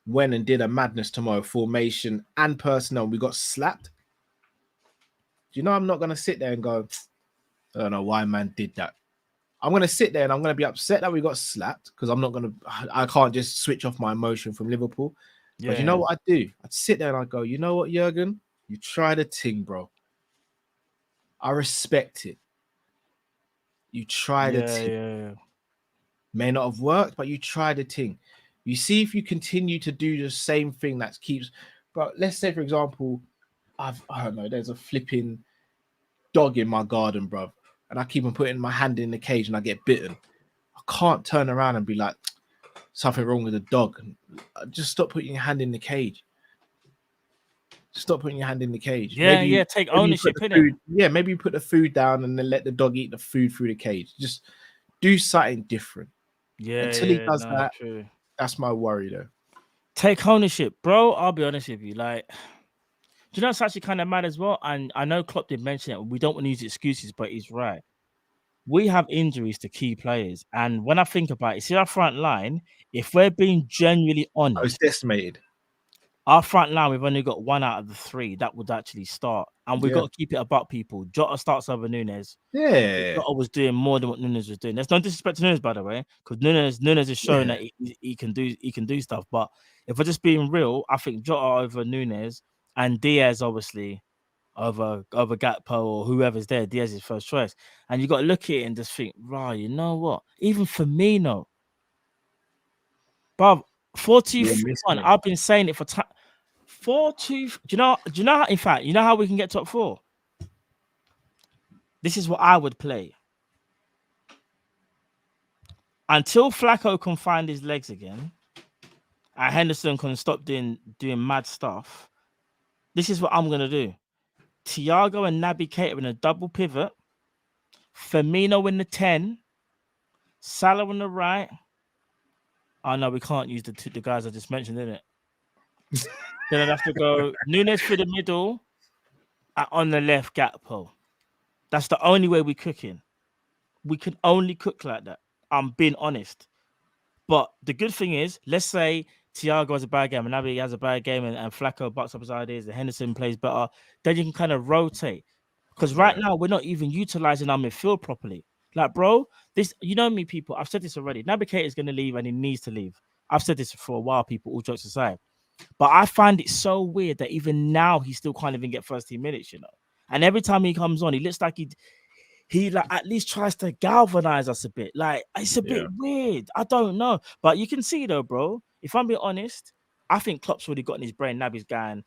went and did a madness tomorrow, formation and personnel, we got slapped. Do you know I'm not going to sit there and go, I don't know why man did that. I'm going to sit there and I'm going to be upset that we got slapped because I can't just switch off my emotion from Liverpool. Yeah. But you know what I'd do? I'd sit there and I'd go, you know what, Jurgen? You tried a thing, bro. I respect it. You tried a thing. Yeah. May not have worked, but you tried a thing. You see if you continue to do the same thing that keeps. But let's say, for example, I don't know, there's a flipping dog in my garden, bro, and I keep on putting my hand in the cage and I get bitten. I can't turn around and be like, something wrong with the dog. Just stop putting your hand in the cage. Stop putting your hand in the cage. Yeah, take ownership in it. Yeah, maybe you put the food down and then let the dog eat the food through the cage. Just do something different. Yeah, until he does that, true. That's my worry though. Take ownership, bro. I'll be honest with you. Like, do you know it's actually kind of mad as well? And I know Klopp did mention it. We don't want to use excuses, but he's right. We have injuries to key players, and when I think about it, see our front line. If we're being genuinely honest, I was decimated. Our front line, we've only got 1 out of the 3 that would actually start, and we've got to keep it about people. Jota starts over Nunes. Yeah, Jota was doing more than what Nunes was doing. There's no disrespect to Nunes, by the way, because Nunes is showing that he can do stuff. But if we're just being real, I think Jota over Nunes and Diaz obviously over Gakpo or whoever's there. Diaz is first choice, and you got to look at it and just think, right, you know what? Even Firmino, but 4-2-1. I've been saying it for time. 4-2. Do you know how, in fact, you know how we can get top 4? This is what I would play. Until Flacco can find his legs again, and Henderson can stop doing mad stuff. This is what I'm gonna do. Thiago and Naby Keita in a double pivot. Firmino in the 10. Salah on the right. Oh no, we can't use the guys I just mentioned, innit? Then I'd have to go Nunes through the middle, and on the left Gakpo. That's the only way we're cooking. We can only cook like that. I'm being honest. But the good thing is, let's say Thiago has a bad game and Naby has a bad game and Flacco bucks up his ideas and Henderson plays better, then you can kind of rotate. Because right now, we're not even utilizing our midfield properly. Like, bro, this, you know me, people, I've said this already. Naby Keita is going to leave and he needs to leave. I've said this for a while, people, all jokes aside. But I find it so weird that even now he still can't even get first team minutes, you know. And every time he comes on, he looks like he like at least tries to galvanize us a bit. Like it's a bit weird. I don't know, but you can see though, bro. If I'm being honest, I think Klopp's already got in his brain. Naby's going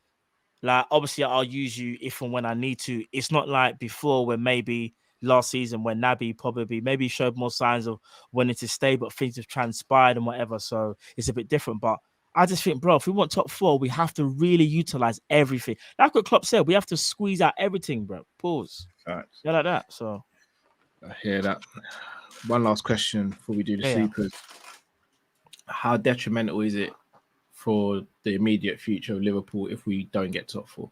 like, obviously, I'll use you if and when I need to. It's not like before, when maybe last season when Naby probably maybe showed more signs of wanting to stay, but things have transpired and whatever. So it's a bit different. But I just think, bro, if we want top four, we have to really utilize everything. Like what Klopp said, we have to squeeze out everything, bro. Pause. Facts. Yeah, like that. So I hear that. One last question before we do the sleepers. How detrimental is it for the immediate future of Liverpool if we don't get top four?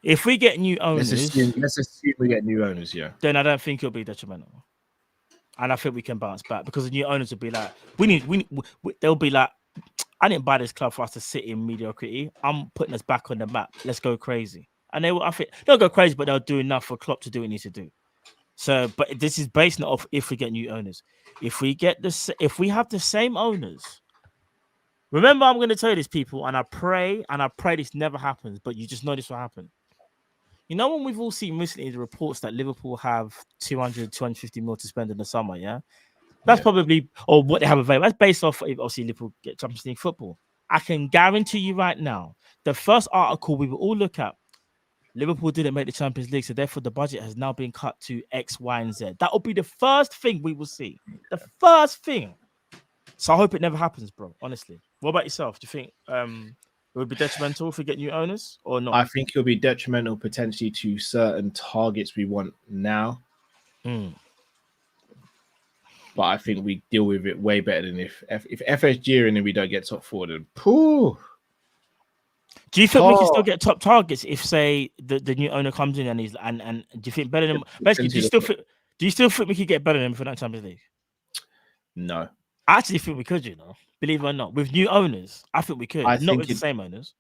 If we get new owners, let's assume we get new owners, yeah. Then I don't think it'll be detrimental, and I think we can bounce back because the new owners will be like, they'll be like, I didn't buy this club for us to sit in mediocrity. I'm putting us back on the map. Let's go crazy, and I think they'll go crazy, but they'll do enough for Klopp to do what he needs to do. So, but this is based off if we get new owners. If we have the same owners. Remember, I'm going to tell you this, people, and I pray this never happens, but you just know this will happen. You know, when we've all seen recently the reports that Liverpool have 250 mil to spend in the summer, yeah? That's probably, or what they have available. That's based off, obviously, Liverpool get Champions League football. I can guarantee you right now, the first article we will all look at, Liverpool didn't make the Champions League, so therefore the budget has now been cut to X, Y, and Z. That will be the first thing we will see. The first thing. So I hope it never happens, bro, honestly. What about yourself? Do you think it would be detrimental if we get new owners or not? I think it'll be detrimental potentially to certain targets we want now. But I think we deal with it way better than if FSG are in and we don't get top four, then pooh. Do you think we can still get top targets if, say, the new owner comes in and he's and do you think better than basically? Do you still think we could get better than for that Champions League? No, I actually think we could. You know, believe it or not, with new owners, I think we could. Not with the same owners.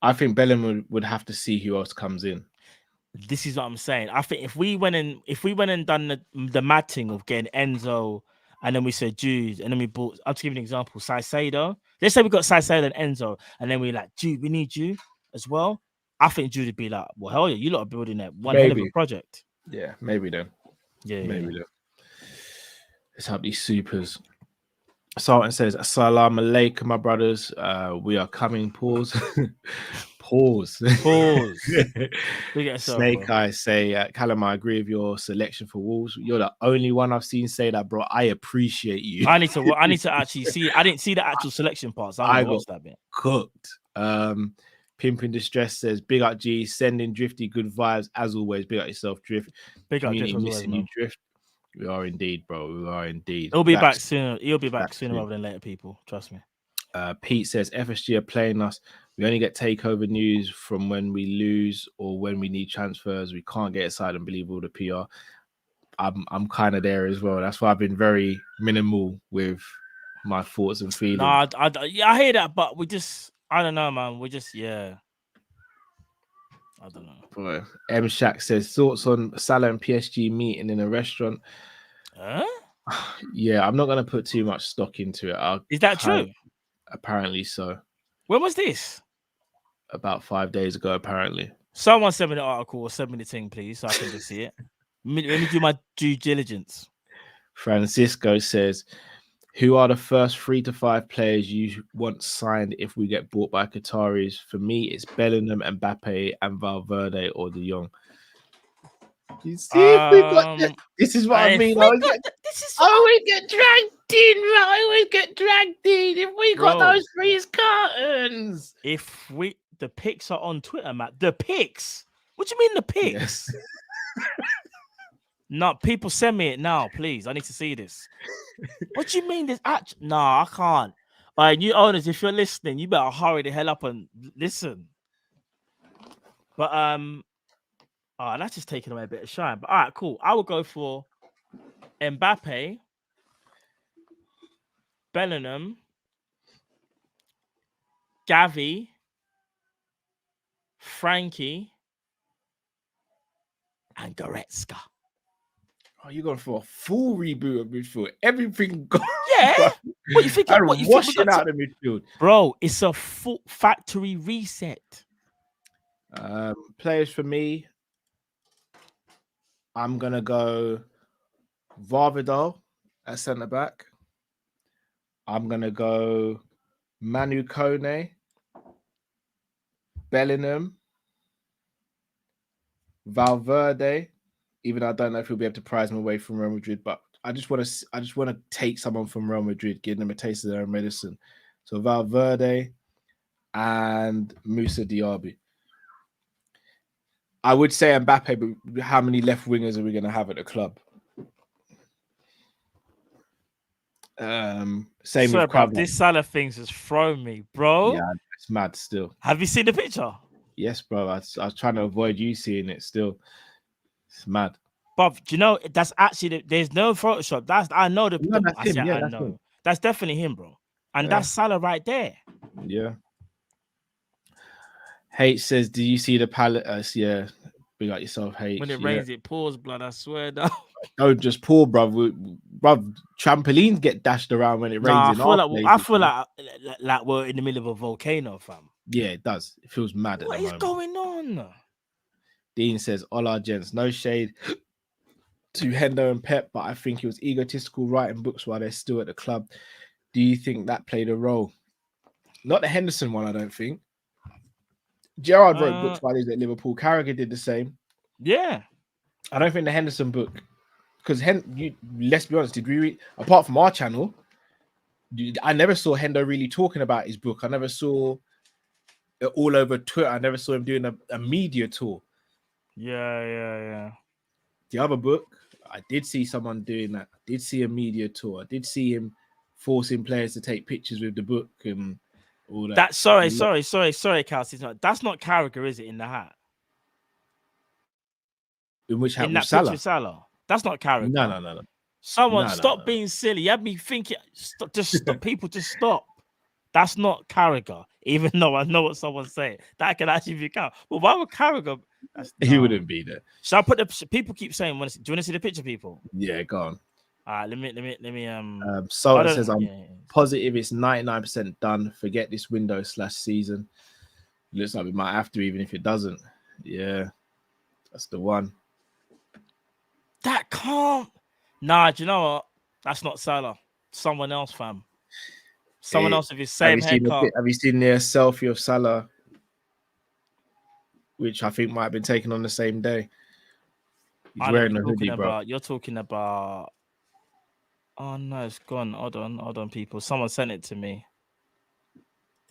I think Bellingham would have to see who else comes in. This is what I'm saying. I think if we went and done the mad thing of getting Enzo, and then we said Jude, and then we bought. I'll give you an example. Saicedo. Let's say we got Saicedo and Enzo, and then we're like, Jude, we need you as well. I think Jude would be like, well, hell yeah, you lot are building that one hell of a project. Yeah, maybe then. Maybe then. Let's have these supers. Sultan says, Assalamu alaikum, my brothers. We are coming. Pause. Pause. Snake Eyes say, Callum, I agree with your selection for Wolves. You're the only one I've seen say that, bro. I appreciate you. I need to actually see. I didn't see the actual selection part, so I watched that bit. Cooked. Pimp in Distress says, big up G, sending Drifty good vibes as always. Big up yourself, Drift. Big up Drift. Missing you, Drift. We are indeed, bro. We are indeed. He'll be back soon. He'll be back sooner rather than later, people. Trust me. Pete says FSG are playing us. We only get takeover news from when we lose or when we need transfers. We can't get inside and believe all the PR. I'm kind of there as well. That's why I've been very minimal with my thoughts and feelings. Nah, I hear that, but I don't know, man. I don't know. Boy, M Shack says thoughts on Salah and PSG meeting in a restaurant. Huh? Yeah, I'm not going to put too much stock into it. Is that true? Apparently so. When was this? About 5 days ago, apparently. Someone send me the article or send me the thing, please, so I can just see it. Let me do my due diligence. Francisco says, who are the first 3 to 5 players you want signed if we get bought by Qataris? For me, it's Bellingham, Mbappe, and Valverde or De Jong. You see, this is what I mean. I always get dragged in, right? I always get dragged in. If we got those 3 cartons. The pics are on Twitter, Matt. The pics? What do you mean the pics? Yeah. No, people send me it now, please. I need to see this. What do you mean this? Nah, I can't. All right, new owners, if you're listening, you better hurry the hell up and listen. But that's just taking away a bit of shine. But all right, cool. I will go for Mbappe, Bellingham, Gavi, Frankie, and Goretzka. Oh, you're going for a full reboot of midfield. Everything gone. Yeah. What you think? I'm What you think? washing out the midfield. Bro, it's a full factory reset. Players for me, I'm gonna go Varvidal at centre back. I'm gonna go Manu Kone, Bellingham, Valverde. Even though I don't know if he'll be able to prize him away from Real Madrid, but I just want to take someone from Real Madrid, give them a taste of their own medicine. So Valverde and Moussa Diaby. I would say Mbappe, but how many left wingers are we going to have at the club? Same Sorry, with bro. Kramer. This Salah thing's just thrown me, bro. Yeah, it's mad still. Have you seen the picture? Yes, bro. I was trying to avoid you seeing it still. It's mad. But do you know that's actually there's no Photoshop. I know the. No, that's him. Yeah, that's know. him. That's definitely him, bro. And that's Salah right there. Yeah. H says, "Do you see the palette?" Yeah, big up yourself, H. When it rains, it pours blood. I swear, though. Don't just pour, bruv. Bruv, trampolines get dashed around when it rains. I feel like we're in the middle of a volcano, fam. Yeah, it does. It feels mad. What is going on? Dean says, "Hola, gents. No shade to Hendo and Pep, but I think it was egotistical writing books while they're still at the club. Do you think that played a role? Not the Henderson one, I don't think. Gerrard wrote books while he was at Liverpool. Carragher did the same. Yeah. I don't think the Henderson book, because let's be honest, did we read, apart from our channel, I never saw Hendo really talking about his book. I never saw it all over Twitter. I never saw him doing a media tour. Yeah. The other book, I did see someone doing that. I did see a media tour. I did see him forcing players to take pictures with the book and all that. Sorry, Kelsey. That's not Carragher, is it, in the hat? In which hat? In that Salah? picture of Salah. That's not Carragher. No. Someone stop being silly. You had me thinking. Just stop. People, just stop. That's not Carragher. Even though I know what someone's saying, that can actually be Carragher. But why would Carragher? He wouldn't be there. Shall I put the people keep saying? Do you want to see the picture, people? Yeah, go on. All right, let me. Sultan says I'm positive it's 99% done. Forget this window / season. Looks like we might have to, even if it doesn't. Yeah, that's the one. That can't. Nah, do you know what? That's not Salah. Someone else, fam. Someone else with his same haircut. Have you seen the selfie of Salah, which I think might have been taken on the same day? He's wearing a hoodie, bro. You're talking about. Oh no, it's gone. Hold on, people. Someone sent it to me.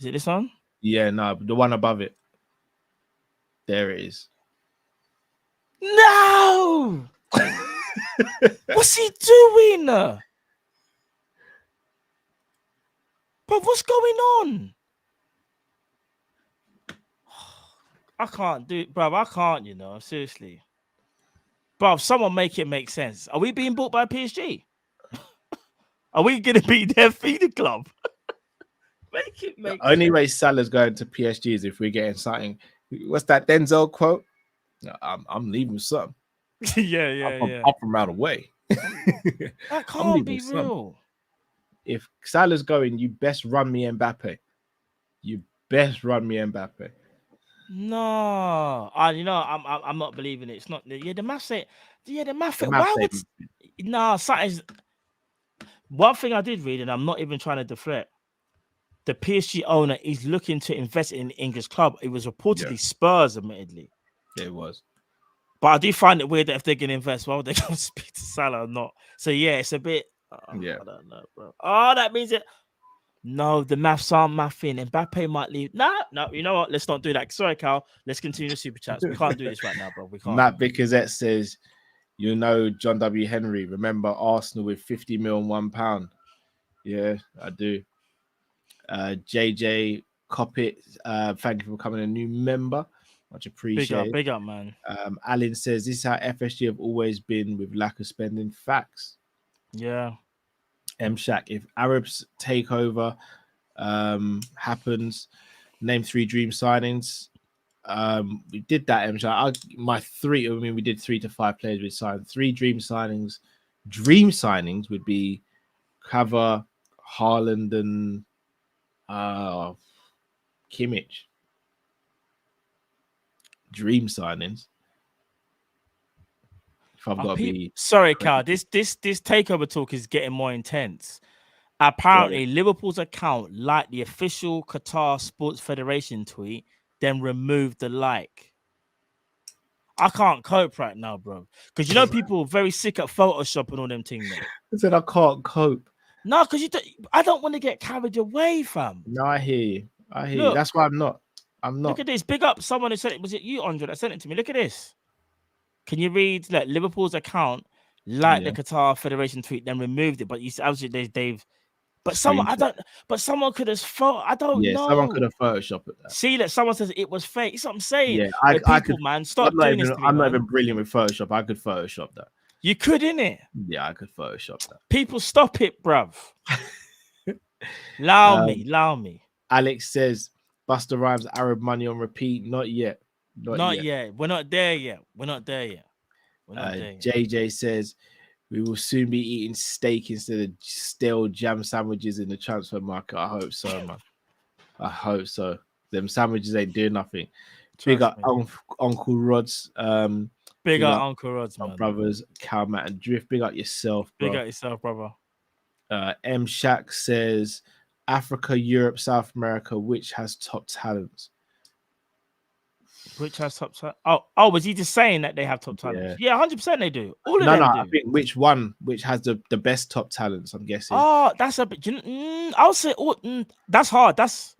Is it this one? Yeah, no, the one above it. There it is. No! What's he doing? But what's going on? I can't do it, bro. I can't, seriously. Bro, someone make it make sense. Are we being bought by PSG? Are we going to be their feeder club? Make it make sense. The only way Salah's going to PSG is if we're getting something. What's that Denzel quote? I'm leaving some. Yeah. Up from right away. That can't be real. If Salah's going, you best run me Mbappe. No, I'm not believing it. It's not. The math say. The math. Why would? No, something's. One thing I did read, and I'm not even trying to deflect. The PSG owner is looking to invest in the English club. It was reportedly Spurs, admittedly. Yeah, it was. But I do find it weird that if they're going to invest, why would they go and speak to Salah or not? So yeah, it's a bit. I don't know, bro. Oh, that means it. No, the maths aren't mathing. Mbappe might leave. No, you know what? Let's not do that. Sorry, Cal. Let's continue the super chats. We can't do this right now, bro. We can't. Matt Vickerzette says, John W. Henry. Remember Arsenal with 50 mil and £1. Yeah, I do. JJ Kop-Ish, thank you for becoming a new member. Much appreciated. Big up, man. Alan says, this is how FSG have always been with lack of spending. Facts. Yeah. Shaq, if Arabs takeover happens, name 3 dream signings. We did that, Shaq. We did 3 to 5 players we signed. 3 dream signings. Dream signings would be Cover, Haaland and Kimmich. Dream signings. If I've got to be sorry, Cal. This takeover talk is getting more intense. Apparently, Liverpool's account liked the official Qatar Sports Federation tweet, then removed the like. I can't cope right now, bro. Because you know people are very sick at Photoshop and all them things. I said I can't cope. No, because I don't want to get carried away, fam. No, I hear you. I hear you. That's why I'm not. Look at this. Big up someone who said it. Was it you, Andre, that sent it to me? Look at this. Can you read like Liverpool's account liked the Qatar Federation tweet, then removed it? But you obviously they've. But someone someone could have I don't know. Someone could have photoshopped that. See that someone says it was fake. That's what I'm saying. Yeah, I could, man. Stop doing this to me. I'm not even brilliant with Photoshop. I could Photoshop that. You could, innit? Yeah, I could Photoshop that. People, stop it, bruv. Allow me. Alex says Busta Rhymes Arab money on repeat. Not yet. Not yet. We're not there yet. JJ says we will soon be eating steak instead of stale jam sandwiches in the transfer market. I hope so, man. I hope so. Them sandwiches ain't doing nothing. Big up Uncle Rod's. Big up Uncle Rod's, man. Brothers, Cal, Matt, and Drift. Big up yourself, bro. Big up yourself, brother. M Shack says Africa, Europe, South America, which has top talents? Which has top talent? Oh, was he just saying that they have top talents? Yeah, 100% they do. All of them do. I think which has the best top talents, I'm guessing. Oh, that's a bit. I'll say that's hard. That's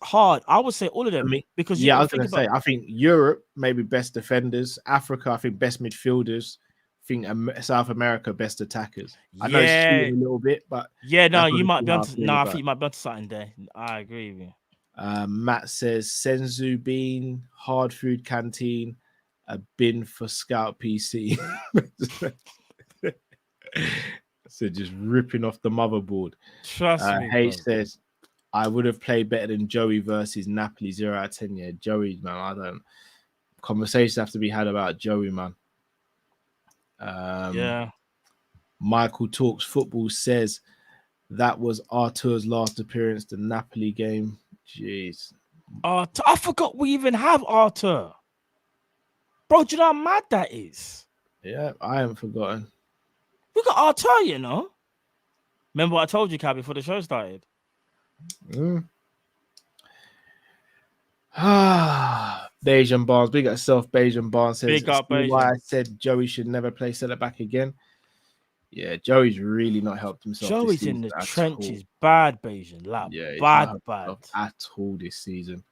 hard. I would say all of them. Because I was going to say, I think Europe, maybe best defenders. Africa, I think best midfielders. I think South America, best attackers. I know it's cheating a little bit, but you might be onto. I think you might be onto something there. I agree with you. Matt says Senzu bean, hard food canteen, a bin for Scout PC. So just ripping off the motherboard. Trust me. H says I would have played better than Joey versus Napoli. 0 out of 10. Yeah, Joey, man. I don't. Conversations have to be had about Joey, man. Michael Talks Football says that was Artur's last appearance, the Napoli game. Jeez. I forgot we even have Artur. Bro, do you know how mad that is? Yeah, I haven't forgotten. We got Artur, you know. Remember what I told you, Cal, before the show started? Bayesian Barnes, big up yourself. Bayesian Barnes says, big up, why I said Joey should never play centre back again. Yeah, Joey's really not helped himself. Joey's in the trenches, bad, Bayesian. Bad at all this season.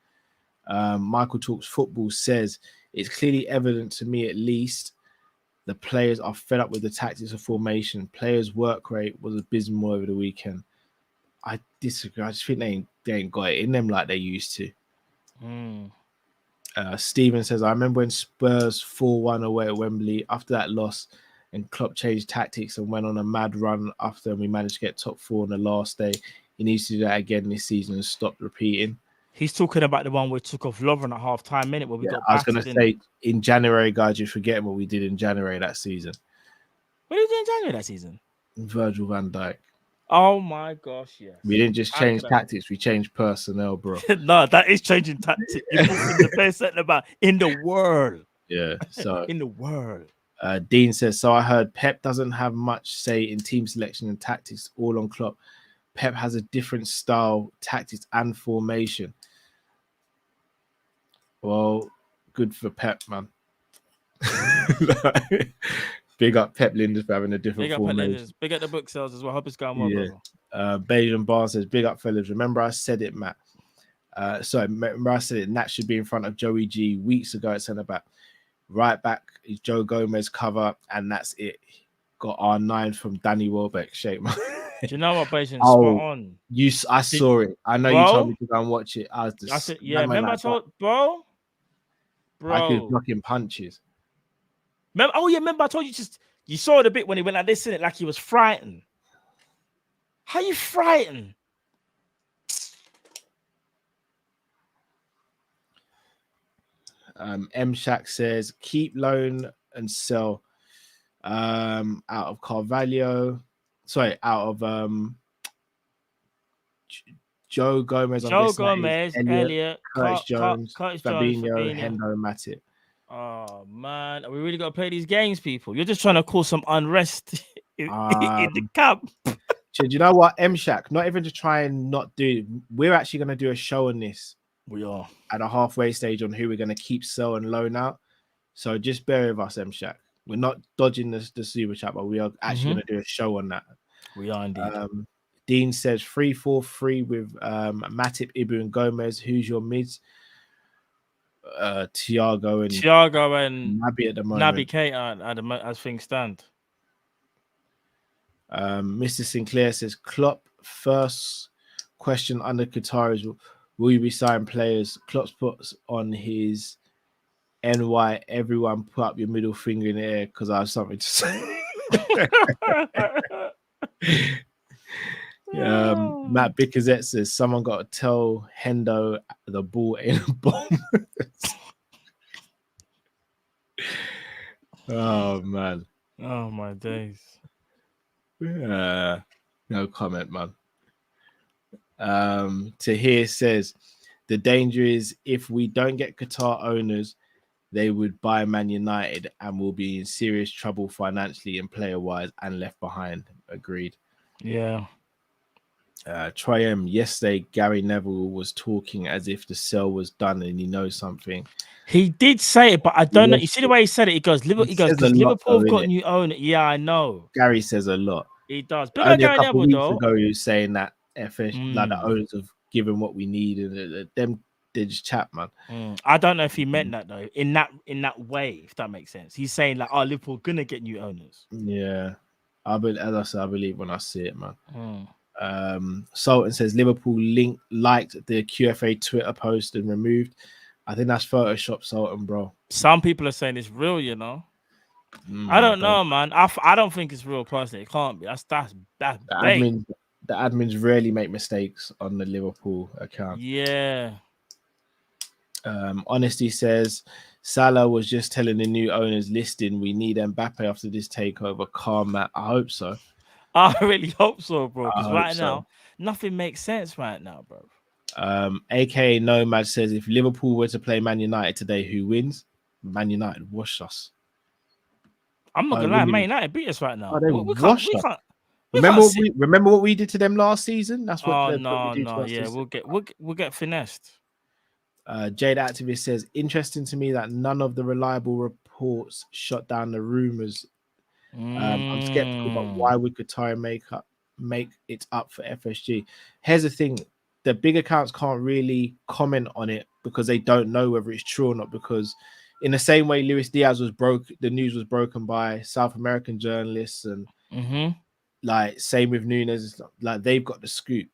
Michael Talks Football says it's clearly evident to me, at least, the players are fed up with the tactics of formation. Players' work rate was abysmal over the weekend. I disagree. I just think they ain't got it in them like they used to. Steven says, I remember when Spurs 4-1 away at Wembley. After that loss, and Klopp changed tactics and went on a mad run after we managed to get top 4 on the last day. He needs to do that again this season and stop repeating. He's talking about the one we took off Lovren at half-time minute where we got. I was going to say in January, guys, you're forgetting what we did in January that season. What did we do in January that season? Virgil van Dijk. Oh my gosh, yes. We didn't just change tactics, we changed personnel, bro. No, that is changing tactics. The best centre back in the world. Yeah, so in the world. Dean says, so I heard Pep doesn't have much say in team selection and tactics, all on Klopp. Pep has a different style, tactics, and formation. Well, good for Pep, man. Big up Pep Linders for having a different formation. Big up the book sales as well. Hope it's going well, brother. Bayesian Bar says, big up, fellas. Remember I said it, Matt. Remember I said it, Nat should be in front of Joey G weeks ago at centre back. Right back is Joe Gomez cover, and that's it. Got R9 from Danny Welbeck. Shape, man. Do you know what, Bayesian? Spot on. I saw it. I know you told me to go and watch it. I said, remember I told, bro. I could block him punches. Remember I told you you saw the bit when he went like this, in it, like he was frightened. How you frightened? M Shack says keep, loan, and sell out of Carvalho. Sorry, out of Joe Gomez, I'm Joe guessing that is Gomez, Elliot, Elliot, Curtis Jones, Curtis Jones, Fabinho, Fabinho. Hendo, Matip. Oh man, we really got to play these games, people. You're just trying to cause some unrest in the camp. Do you know what, M-Shack? Not even to try and not do. We're actually going to do a show on this. We are at a halfway stage on who we're going to keep, sell, and loan out. So just bear with us, M-Shack. We're not dodging the super chat, but we are actually going to do a show on that. We are indeed. Dean says 3-4-3 with Matip, Ibu, and Gomez. Who's your mids? Thiago and Naby at the moment. Naby Keita as things stand. Mr. Sinclair says Klopp first question under Qatari is, will you be signing players? Klopp puts on his NY. Everyone put up your middle finger in the air because I have something to say. Matt Bickerzette says someone got to tell Hendo the ball ain't a bomb. Oh man. Oh my days. No comment, man. Tahir says the danger is if we don't get Qatar owners, they would buy Man United and will be in serious trouble financially and player wise and left behind. Agreed. Yeah. Troy M, yesterday Gary Neville was talking as if the sale was done and he knows something. He did say it, but I don't know. You see the way he said it? He goes, Liverpool have got new owner. Yeah, I know. Gary says a lot. He does. But only a couple of weeks ago, he was saying that like the owners have given what we need, and them they just chat, man. I don't know if he meant that though. In that way, if that makes sense. He's saying like, "Oh, Liverpool gonna get new owners." Yeah, as I said, I believe when I see it, man. Sultan says Liverpool liked the QFA Twitter post and removed. I think that's Photoshop, Sultan, bro. Some people are saying it's real, you know. I don't know, man. I don't think it's real personally. It can't be. That's the admins rarely make mistakes on the Liverpool account. Yeah. Honesty says Salah was just telling the new owners listing we need Mbappe after this takeover. Calm, Matt. I hope so. I really hope so, bro. Because right now, nothing makes sense right now, bro. AKA Nomad says if Liverpool were to play Man United today, who wins? Man United wash us. I'm not gonna lie, Man United beat us right now. Oh, we can't. Remember what we did to them last season? That's what. Yeah, we'll get finessed. Jade Activist says interesting to me that none of the reliable reports shut down the rumors. I'm skeptical, but why would Qatari make it up for FSG? Here's the thing: the big accounts can't really comment on it because they don't know whether it's true or not. Because in the same way, Luis Diaz the news was broken by South American journalists, and like same with Nunes, like they've got the scoop.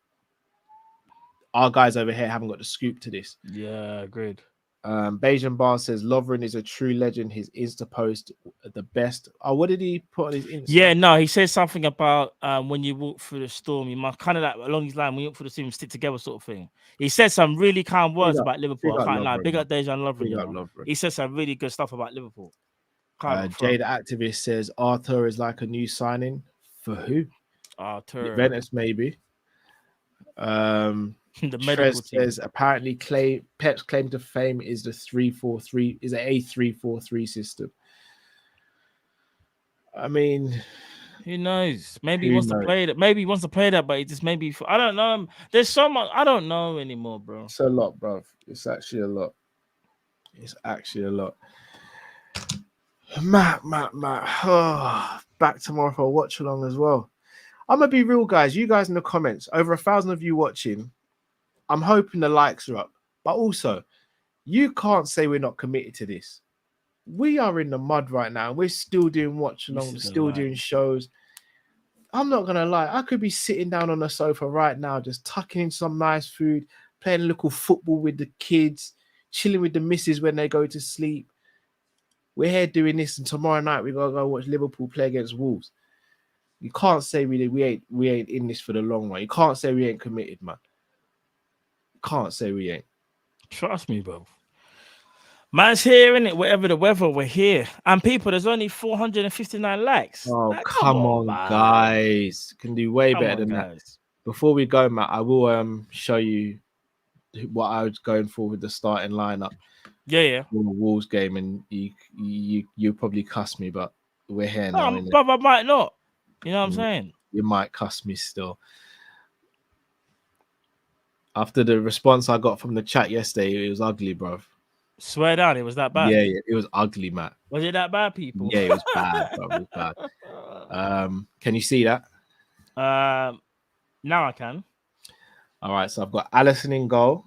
Our guys over here haven't got the scoop to this. Yeah, agreed. Bajan Bar says Lovren is a true legend. His Insta post the best. Oh, what did he put on his Insta? Yeah, no, he says something about when you walk through the storm, you must kind of like along his line when you walk through the storm, stick together, sort of thing. He said some really kind words about Liverpool. I can't lie. Big up Dejan Lovren. He said some really good stuff about Liverpool. Jade Activist says Arthur is like a new signing for who? Arthur. Juventus, maybe. The medical team says apparently Pep's claim to fame is the 3-4-3 is a 3-4-3 system. I mean, who knows? Maybe he wants to play that. Maybe he wants to play that, but he just maybe I don't know. There's so much I don't know anymore, bro. It's a lot, bro. It's actually a lot. Matt. Oh, back tomorrow for a watch along as well. I'm gonna be real, guys. You guys in the comments, over 1,000 of you watching. I'm hoping the likes are up, but also you can't say we're not committed to this. We are in the mud right now. We're still doing watch along, still doing shows. I'm not gonna lie. I could be sitting down on the sofa right now, just tucking in some nice food, playing a little football with the kids, chilling with the missus when they go to sleep. We're here doing this, and tomorrow night we gotta go watch Liverpool play against Wolves. You can't say we ain't in this for the long run. You can't say we ain't committed, man. Can't say we ain't. Trust me, bro. Man's here, innit? Whatever the weather, we're here. And people, there's only 459 likes. Oh, come on, guys. Can do way better than that. Before we go, Matt, I will show you what I was going for with the starting lineup Yeah. for the Wolves game, and you probably cuss me, but we're here now. No, Innit? but I might not. You know what I'm saying? You might cuss me still. After the response I got from the chat yesterday, it was ugly, bro. Swear down, it was that bad. Yeah, it was ugly, Matt. Was it that bad, people? Yeah, it was bad, bro. It was bad. Can you see that? Now I can. All right, so I've got Allison in goal,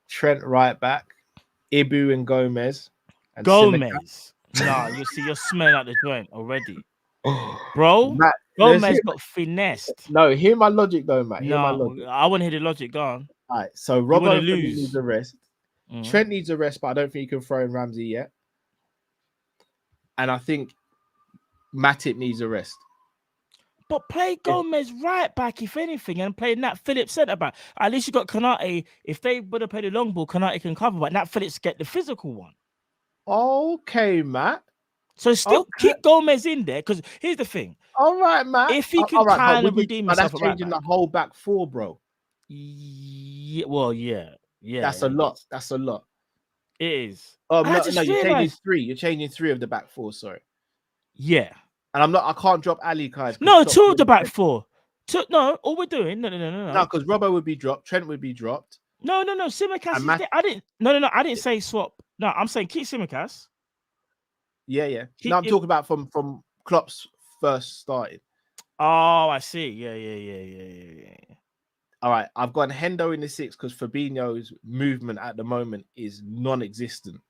Trent right back, Ibu and Gomez. And Gomez. Nah, you see, you're smelling out the joint already, bro. Matt, Gomez got finessed. No, hear my logic though, Matt. Hear my No, logic. I want to hear the logic. Go on. All right, so Robbo needs a rest. Trent needs a rest, but I don't think you can throw in Ramsey yet. And I think Matip needs a rest. But play Gomez right back, if anything, and play Nat Phillips centre back. At least you got Konate. If they would have played a long ball, Konate can cover, but Nat Phillips get the physical one. Okay, Matt. So still keep Gomez in there, because here's the thing. All right, Matt. If he can kind of redeem himself, that's changing the whole back four, bro. Yeah, well, yeah. That's a lot. That's a lot. It is. No, you're changing three. You're changing three of the back four. Sorry. Yeah. And I can't drop Ali, guys. No, two of the back four. No, all we're doing. No. No, because Robbo would be dropped. Trent would be dropped. No. Simicast is there. I didn't say swap. No, I'm saying keep Simicast. Yeah. No, I'm talking about from Klopp's first started. Oh, I see. Yeah. All right, I've got Hendo in the 6 because Fabinho's movement at the moment is non-existent.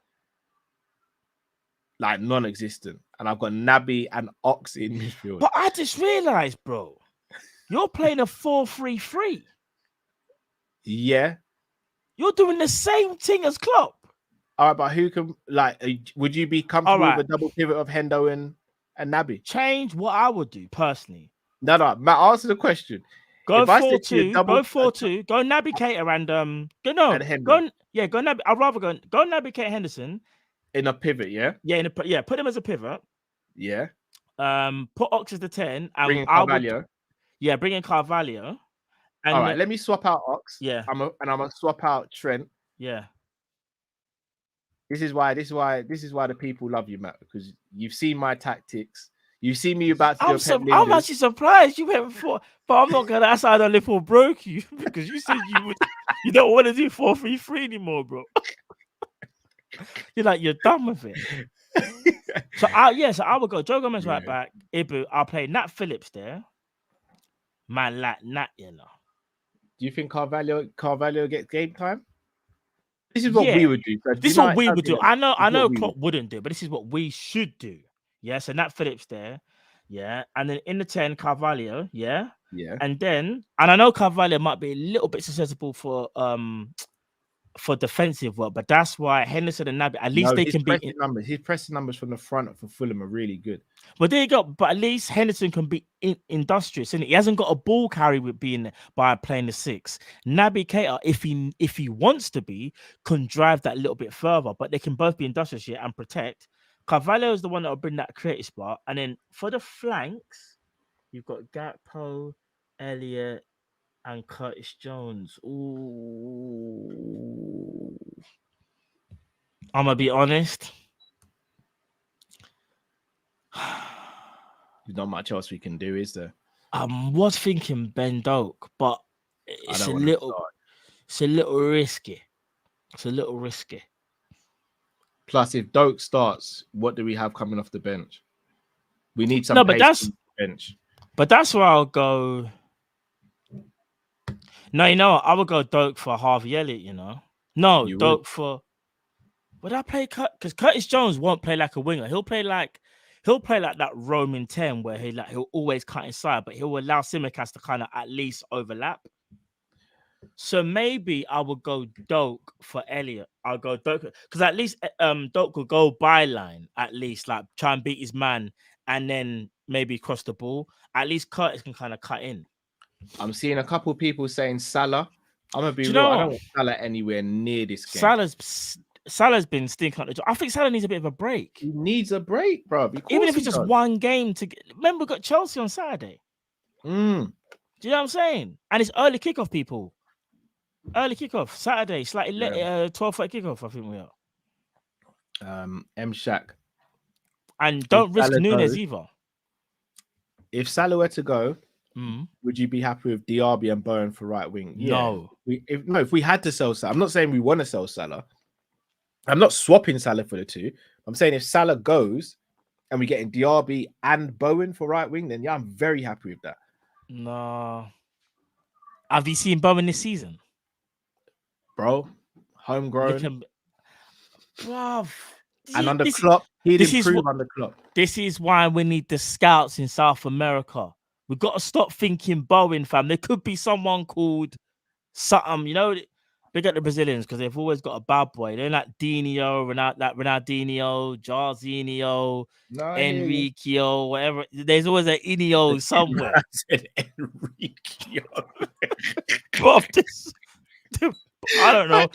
Like non-existent. And I've got Naby and Ox in midfield. But I just realized, bro, you're playing a 4-3-3. Yeah. You're doing the same thing as Klopp. All right, but who can, would you be comfortable with a double pivot of Hendo and Naby? Change what I would do personally. No, Matt, answer the question. Go 4-2. Go 4-2. Go Naby Keita and go Naby. I'd rather go Naby Keita Henderson in a pivot. Yeah. Put him as a pivot. Yeah. Put Ox as the 10. And bring in Carvalho. Bring in Carvalho. And all right, let me swap out Ox. Yeah. I'm gonna swap out Trent. Yeah. This is why the people love you, Matt, because you've seen my tactics. You see me about to do I'm actually surprised you went for, but I'm not gonna. That's how the Liverpool broke you, because you said you don't want to do 4-3-3 anymore, bro. You're done with it. So I would go Joe Gomez right back. Ibu, I'll play Nat Phillips there. Man, like Nat, Do you think Carvalho gets game time? This is what we would do. This is what we would do. I know Klopp wouldn't do, but this is what we should do. Yeah, so Nat Phillips there. Yeah. And then in the 10, Carvalho. Yeah. Yeah. And I know Carvalho might be a little bit susceptible for defensive work, but that's why Henderson and Naby, at least they can be his pressing numbers from the front for Fulham are really good. But there you go. But at least Henderson can be industrious, and he hasn't got a ball carry with being by playing the 6. Naby Keita, if he wants to be, can drive that a little bit further. But they can both be industrious here and protect. Carvalho is the one that will bring that creative spot, and then for the flanks, you've got Gakpo, Elliott, and Curtis Jones. Ooh, I'm gonna be honest. There's not much else we can do, is there? I was thinking Ben Doak, but it's a little risky. It's a little risky. Plus, if Doak starts, what do we have coming off the bench? We need some pace on the bench. But that's where I'll go. No, I would go Doak for Harvey Elliott, No, Doak for. Would I play because Curtis Jones won't play like a winger. He'll play like that roaming 10 where he'll always cut inside, but he'll allow Simicast to kind of at least overlap. So maybe I would go Doak for Elliott. I'll go Doak because at least Doak could go byline, at least like try and beat his man and then maybe cross the ball. At least Curtis can kind of cut in. I'm seeing a couple of people saying Salah. I'm gonna be real. I don't want Salah anywhere near this game. Salah's been stinking up. I think Salah needs a bit of a break. He needs a break, bro. Even if it's just one game to get. Remember, we got Chelsea on Saturday. Do you know what I'm saying? And it's early kickoff, people. Early kickoff, Saturday, slightly 12:30 kickoff, I think we are. M Shack. And don't risk Salah Nunes goes- either. If Salah were to go, Mm. would you be happy with Diaby and Bowen for right wing? No. If we had to sell Salah, I'm not saying we want to sell Salah. I'm not swapping Salah for the two. I'm saying if Salah goes and we get in Diaby and Bowen for right wing, then yeah, I'm very happy with that. No. Have you seen Bowen this season? Bro, homegrown. Bruv. And under Klopp, he'd improve under Klopp. This is why we need the scouts in South America. We've got to stop thinking Bowen, fam. There could be someone called something, you know. They got the Brazilians because they've always got a bad boy. They're like Dinho, Ronaldinho, Jarzinho, Enriqueo, whatever. There's always an Inio somewhere. I said Enriqueo. I don't know.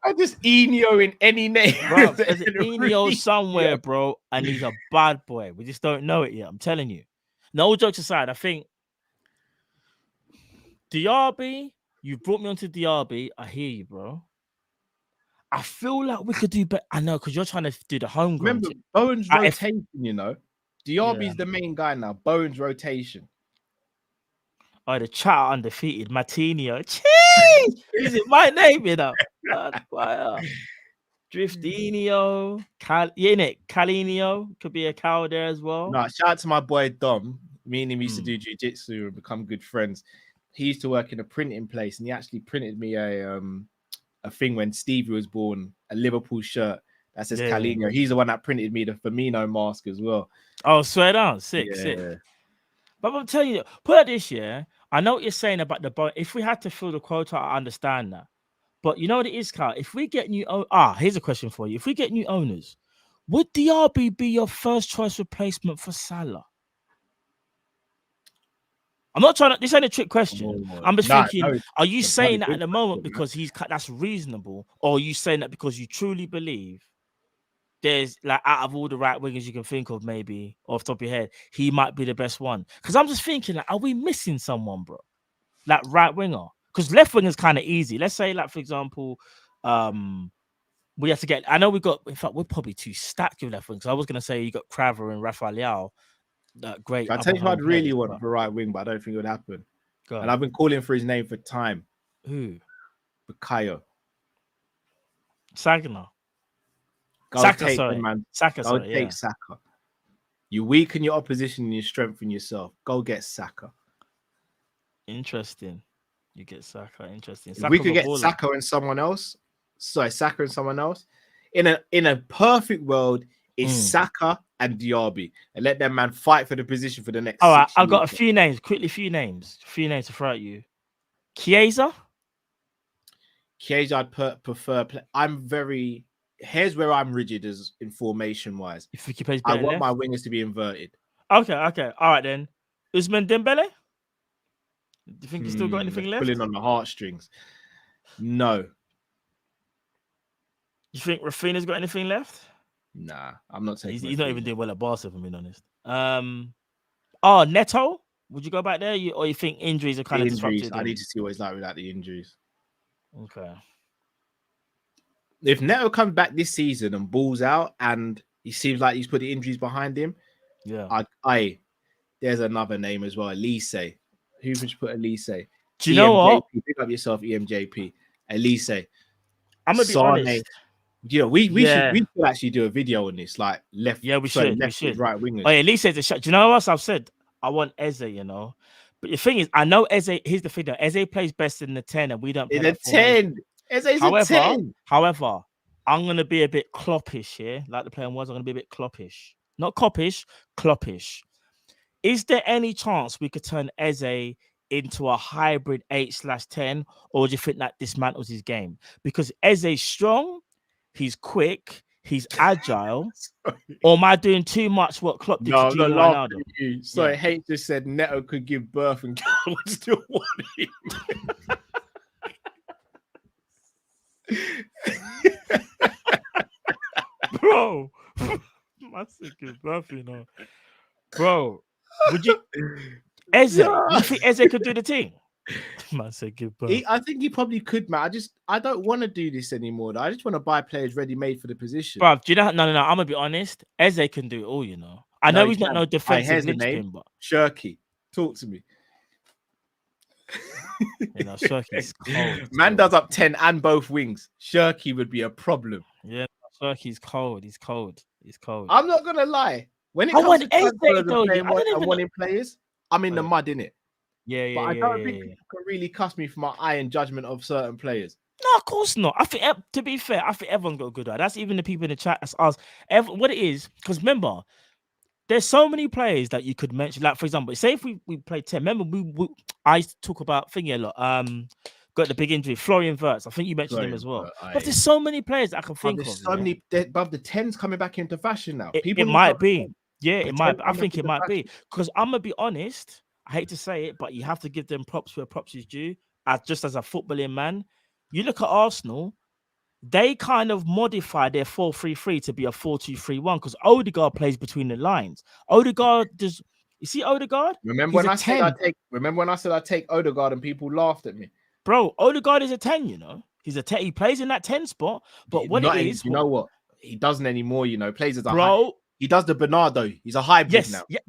I just Enio in any name. Bro, there's an Enio somewhere, bro, and he's a bad boy. We just don't know it yet. I'm telling you. No jokes aside, I think Diaby, you brought me onto Diaby. I hear you, bro. I feel like we could do better. I know, because you're trying to do the homegrown. Remember, Bowen's rotation, you know. Diaby's the main guy now. Bowen's rotation. Oh, the chat undefeated. Martinho. Cheese! Is it my name, you know? Driftinho. Calinio. Could be a cow there as well. No, shout out to my boy Dom. Me and him used to do jiu-jitsu and become good friends. He used to work in a printing place, and he actually printed me a thing when Stevie was born, a Liverpool shirt that says Calinho. He's the one that printed me the Firmino mask as well. Oh, swear down. Sick. But I'm telling you, put it this year. I know what you're saying about the boat. If we had to fill the quota, I understand that. But you know what it is, Carl? If we get new here's a question for you. If we get new owners, would Diaby be your first choice replacement for Salah? I'm not trying to. This ain't a trick question. I'm just thinking. Are you saying that at the moment because that's reasonable, or are you saying that because you truly believe there's like out of all the right wingers you can think of, maybe off the top of your head, he might be the best one? Because I'm just thinking, like, are we missing someone, bro? Like right winger? Because left wing is kind of easy. Let's say, like, for example, we have to get. I know we got. In fact, we're probably too stacked with left wing. So I was gonna say you got Craver and Rafael. Great. I tell you who I'd really want for right wing, but I don't think it would happen. And I've been calling for his name for time. Who? Bukayo. Sagna. Saka. You weaken your opposition and you strengthen yourself. Go get Saka. Interesting. You get Saka. Interesting. If we could get Saka and someone else. In a perfect world, it's Saka and Diaby, and let them man fight for the position for the next. All right, I've got a few names. Quickly, a few names to throw at you. Chiesa, I'd prefer. Here's where I'm rigid as in formation wise. If he plays I want my wingers to be inverted. Okay. All right then. Usman Dembele. Do you think he's still got anything left? Pulling on the heartstrings. No. You think Rafinha's got anything left? Nah, I'm not taking. He's not even doing well at Barca, if I'm being honest. Neto. Would you go back there, or you think injuries are kind of disrupted? I need to see what he's like without the injuries. Okay. If Neto comes back this season and balls out, and he seems like he's put the injuries behind him, there's another name as well, Elise. Who would you put Elise? Do you know what? Pick up yourself, EMJP. Elise. I'm gonna be honest. You know, we should actually do a video on this, like left. Yeah, we should. Right wingers. Oh, yeah, Elise is a shot. Do you know what else I've said? I want Eze, you know. But the thing is, I know Eze. Here's the thing, though. Eze plays best in the 10, and we don't. In the 10. Eze's a 10. However, I'm gonna be a bit Kop-Ish here, like the player was. I'm gonna be a bit Kop-Ish, not Kopish, Kop-Ish. Is there any chance we could turn Eze into a hybrid 8/10, or do you think that dismantles his game? Because Eze's strong, he's quick, he's agile. Or am I doing too much what Klopp did to Gino Ronaldo? Sorry, Hate just said Neto could give birth and God would still want him. Bro, my sick is birth, you know. Bro, would you Eze, Yeah. you think Eze could do the thing? Man said goodbye. I think he probably could, man. I don't want to do this anymore. Though. I just want to buy players ready made for the position. Bro, do you know? No. I'm gonna be honest. Eze can do it all, you know. I No, know he he's not can. no defensive Here's the name. linchpin, but Shirky. Talk to me. you know, Shirky's cold. Man does up 10 and both wings. Shirky would be a problem. Yeah, Shirky's cold. He's cold. I'm not gonna lie. When it I comes want to Eze, transfers though, and I don't even wanting players, I'm in the Oh, mud, innit? Yeah. But I don't think people can really cuss me for my eye and judgment of certain players. No, of course not. I think, to be fair, I think everyone got a good eye. That's even the people in the chat. That's us. What it is, because remember, there's so many players that you could mention. Like, for example, say if we played 10. Remember, I used to talk about thingy a lot. Got the big injury, Florian Wirtz. I think you mentioned him as well. But there's so many players I can think of. There's so many, above the 10's coming back into fashion now. It might be. Yeah, it might. I think it might be. Because I'm gonna be honest. I hate to say it, but you have to give them props where props is due. Just as a footballing man, you look at Arsenal. They kind of modify their 4-3-3 to be a 4-2-3-1 because Odegaard plays between the lines. Odegaard does. You see Odegaard? Remember when I said I take Odegaard and people laughed at me? Bro, Odegaard is a 10, you know. He's a 10. He plays in that 10 spot. But what it is, you know what? He doesn't anymore, you know. Plays as a bro. He does the Bernardo. He's a hybrid now. Yeah,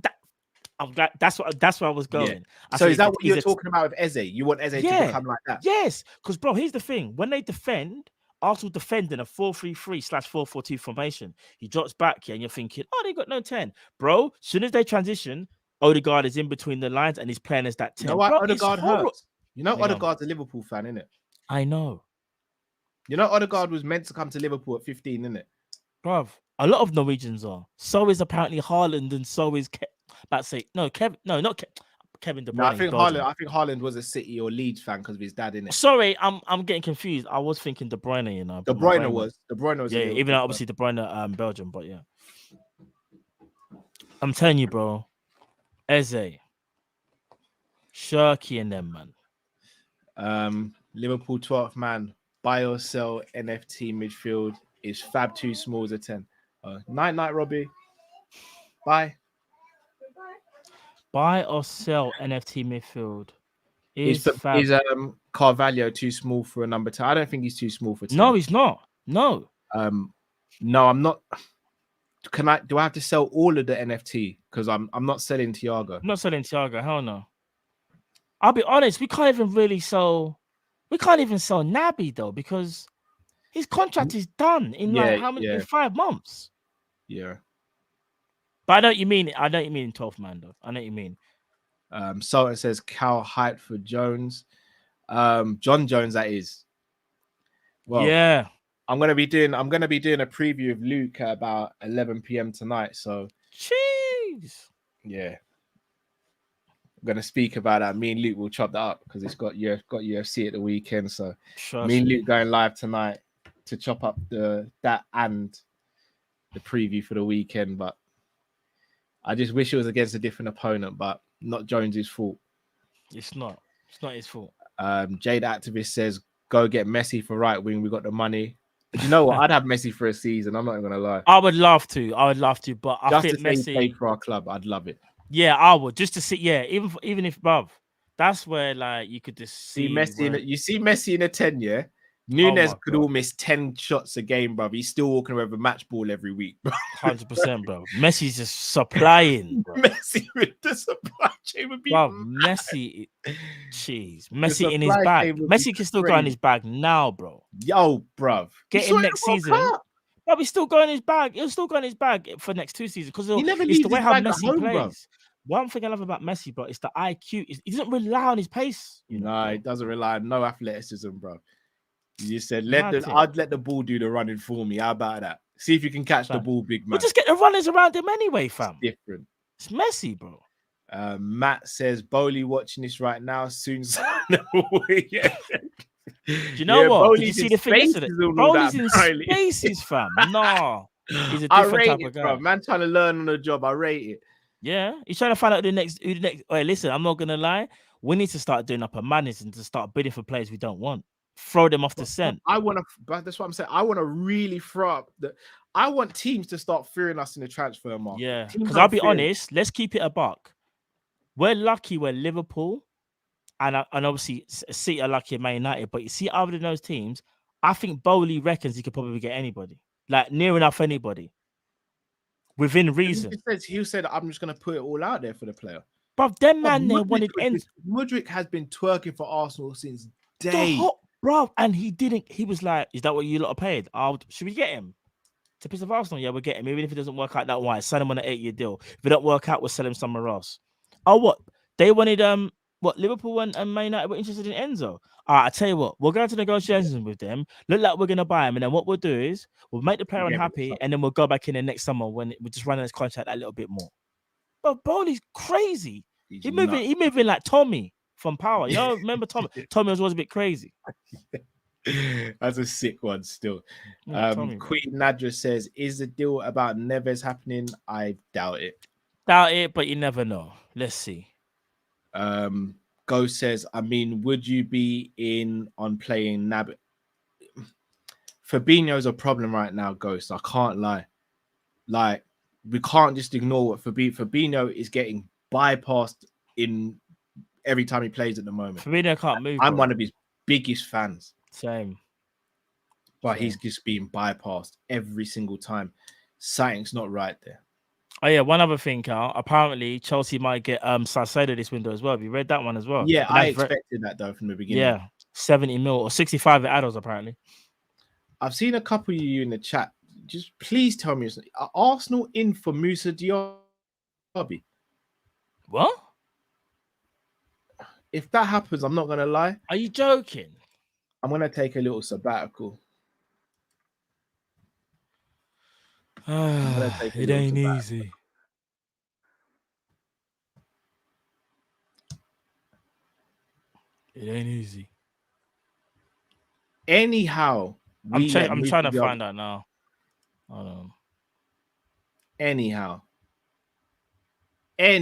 I'm glad. That's where I was going. Yeah. So is that what you're talking about with Eze? You want Eze to become like that? Yes, because bro, here's the thing: when they defend, Arsenal defend in a 4-3-3/4-4-2 formation. He drops back here, and you're thinking, oh, they got no 10, bro. Soon as they transition, Odegaard is in between the lines and he's playing as that 10. You know why bro, Odegaard hurts? You know Odegaard's a Liverpool fan, innit? I know. You know Odegaard was meant to come to Liverpool at 15, innit? Bruv, a lot of Norwegians are. So is apparently Haaland, and so is Kevin De Bruyne. No, I think Haaland was a City or Leeds fan because of his dad, innit? Sorry, I'm getting confused. I was thinking De Bruyne, you know. De Bruyne was. Yeah, even though obviously De Bruyne, Belgium, but yeah. I'm telling you, bro. Eze, Shirky, and them, man. Liverpool 12th man. Buy or sell NFT midfield. Is Fab too small as a 10? Night, Robbie. Bye. Buy or sell NFT midfield. Is Carvalho too small for a number 10? I don't think he's too small for 10. No, he's not. No. No, I'm not. Do I have to sell all of the NFT? Because I'm not selling Thiago. I'm not selling Thiago. Hell no. I'll be honest. We can't even sell Naby though because his contract is done in in 5 months. Yeah. But I know what you mean. I know what you mean in 12th man though. I know what you mean. Sultan says Cal height for Jones. John Jones, that is. Well, yeah. I'm gonna be doing a preview of Luke at about 11 p.m. tonight. So jeez. Yeah. I'm gonna speak about that. Me and Luke will chop that up because it's got UFC at the weekend. So me and Luke going live tonight to chop up that and the preview for the weekend. But I just wish it was against a different opponent, but not Jones's fault. It's not his fault. Jade Activist says, go get Messi for right wing. We got the money. But you know what? I'd have Messi for a season. I'm not even gonna lie. I would love to, but I think Messi played for our club. I'd love it. Yeah, I would just to see. Yeah, even if bruv, that's where like you could just see Messi. You see Messi in a 10, yeah. Nunes could all miss 10 shots a game, bro. He's still walking around with a match ball every week, bro. 100%, bro. Messi's just supplying, bro. Messi with the supply chain would be Messi. Jeez, Messi in his bag. Messi can still go in his bag now, bro. Yo, bro. Get him next season. But he's still going in his bag. He'll still go in his bag for next 2 seasons because it's the way how Messi plays. Bro. One thing I love about Messi, bro, is the IQ. He doesn't rely on his pace. No, he doesn't rely on no athleticism, bro. You said I'd let the ball do the running for me. How about that? See if you can catch the ball, big man. We'll just get the runners around him anyway, fam. It's different. It's Messi, bro. Matt says Bowley watching this right now. Soon. Yeah. Do you know what? Did you see the thing yesterday? Bowley's in spaces, fam. No, he's a different type of guy. Bro. Man trying to learn on the job. I rate it. Yeah, he's trying to find out who the next. Wait, listen, I'm not gonna lie. We need to start doing up a madness and to start bidding for players we don't want. Throw them off the scent. But that's what I'm saying. I want to really throw up I want teams to start fearing us in the transfer market. Yeah, because I'll be honest. Let's keep it a buck. we're lucky we're Liverpool, and obviously City are lucky at Man United. But you see, other than those teams, I think Bowley reckons he could probably get anybody, like near enough anybody, within reason. He said, "I'm just going to put it all out there for the player." But them man there wanted ends. Mudryk has been twerking for Arsenal since day. Bro, and he didn't. He was like, "Is that what you lot are paid? Should we get him to piss off Arsenal? Yeah, we'll get him. Even if it doesn't work out that way, sign him on an 8-year deal. If it don't work out, we'll sell him somewhere else." Oh, what they wanted? What Liverpool and Man United were interested in Enzo. All right, I tell you what, we'll go into negotiations with them. Look like we're gonna buy him, and then what we'll do is we'll make the player unhappy, and then we'll go back in the next summer when we just run his contract a little bit more. But Bowley's crazy. He moving like Tommy from Power. You know, remember Tommy? Tommy was always a bit crazy. That's a sick one still. Tommy, Queen Nadra says, "Is the deal about Neves happening?" I doubt it. Doubt it, but you never know. Let's see. Ghost says, "I mean, would you be in on playing Nab?" Fabinho's a problem right now, Ghost. I can't lie. Like, we can't just ignore what Fabinho is getting bypassed in every time he plays at the moment. Fabinho can't move. I'm one of his biggest fans. Same. But he's just being bypassed every single time. Something's not right there. Oh yeah, one other thing, Carl. Apparently, Chelsea might get Salcedo this window as well. Have you read that one as well? Yeah, I expected that though from the beginning. Yeah, 70 mil or 65 at adults apparently. I've seen a couple of you in the chat. Just please tell me, are Arsenal in for Moussa Diaby? What? If that happens, I'm not gonna lie. Are you joking? I'm gonna take a little sabbatical. It ain't easy. It ain't easy. Anyhow, I'm trying to find out now. Hold on. Anyhow. I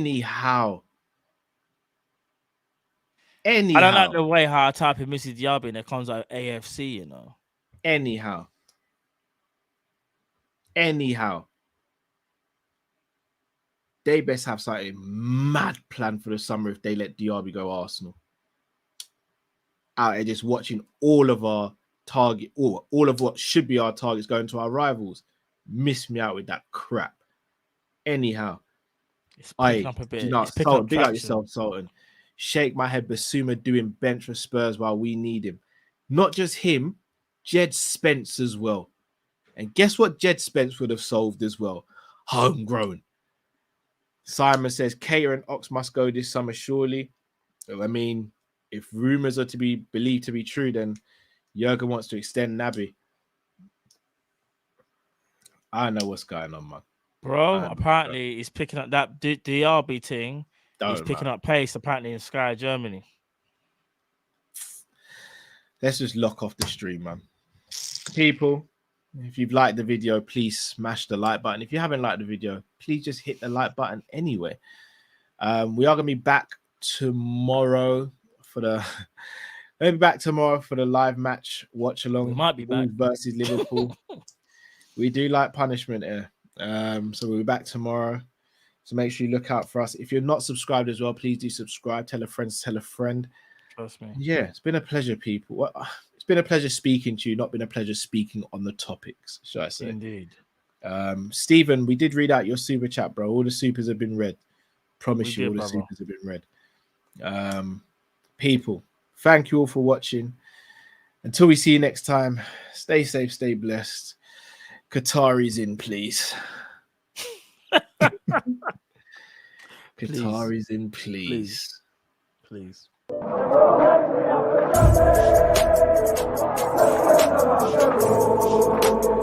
don't like the way how I type in Mrs. Diaby and it comes out AFC, you know. Anyhow. They best have something mad planned for the summer if they let Diaby go Arsenal. Out here just watching all of our target, all of what should be our targets going to our rivals. Miss me out with that crap. Anyhow. It's picking up a bit. Sultan, big out yourself, Sultan. Shake my head, Basuma doing bench for Spurs while we need him. Not just him, Jed Spence as well. And guess what Jed Spence would have solved as well? Homegrown. Simon says, Cater and Ox must go this summer, surely. I mean, if rumours are to be believed to be true, then Jurgen wants to extend Naby. I don't know what's going on, man. Bro, apparently he's picking up that DRB thing. He's picking up pace, apparently, in Sky Germany. Let's just lock off the stream, man. People, if you've liked the video, please smash the like button. If you haven't liked the video, please just hit the like button anyway. We are going to be back tomorrow for the... Maybe back tomorrow for the live match watch along. We might be back versus Liverpool. We do like punishment here. So we'll be back tomorrow. So make sure you look out for us. If you're not subscribed as well, please do subscribe. Tell a friend to tell a friend. Trust me. Yeah, it's been a pleasure, people. Well, it's been a pleasure speaking to you, not been a pleasure speaking on the topics, should I say. Indeed. Stephen, we did read out your super chat, bro. All the supers have been read. Promise you, all the supers have been read. People, thank you all for watching. Until we see you next time, stay safe, stay blessed. Qatari's in, please. Qatari's in, please. Please.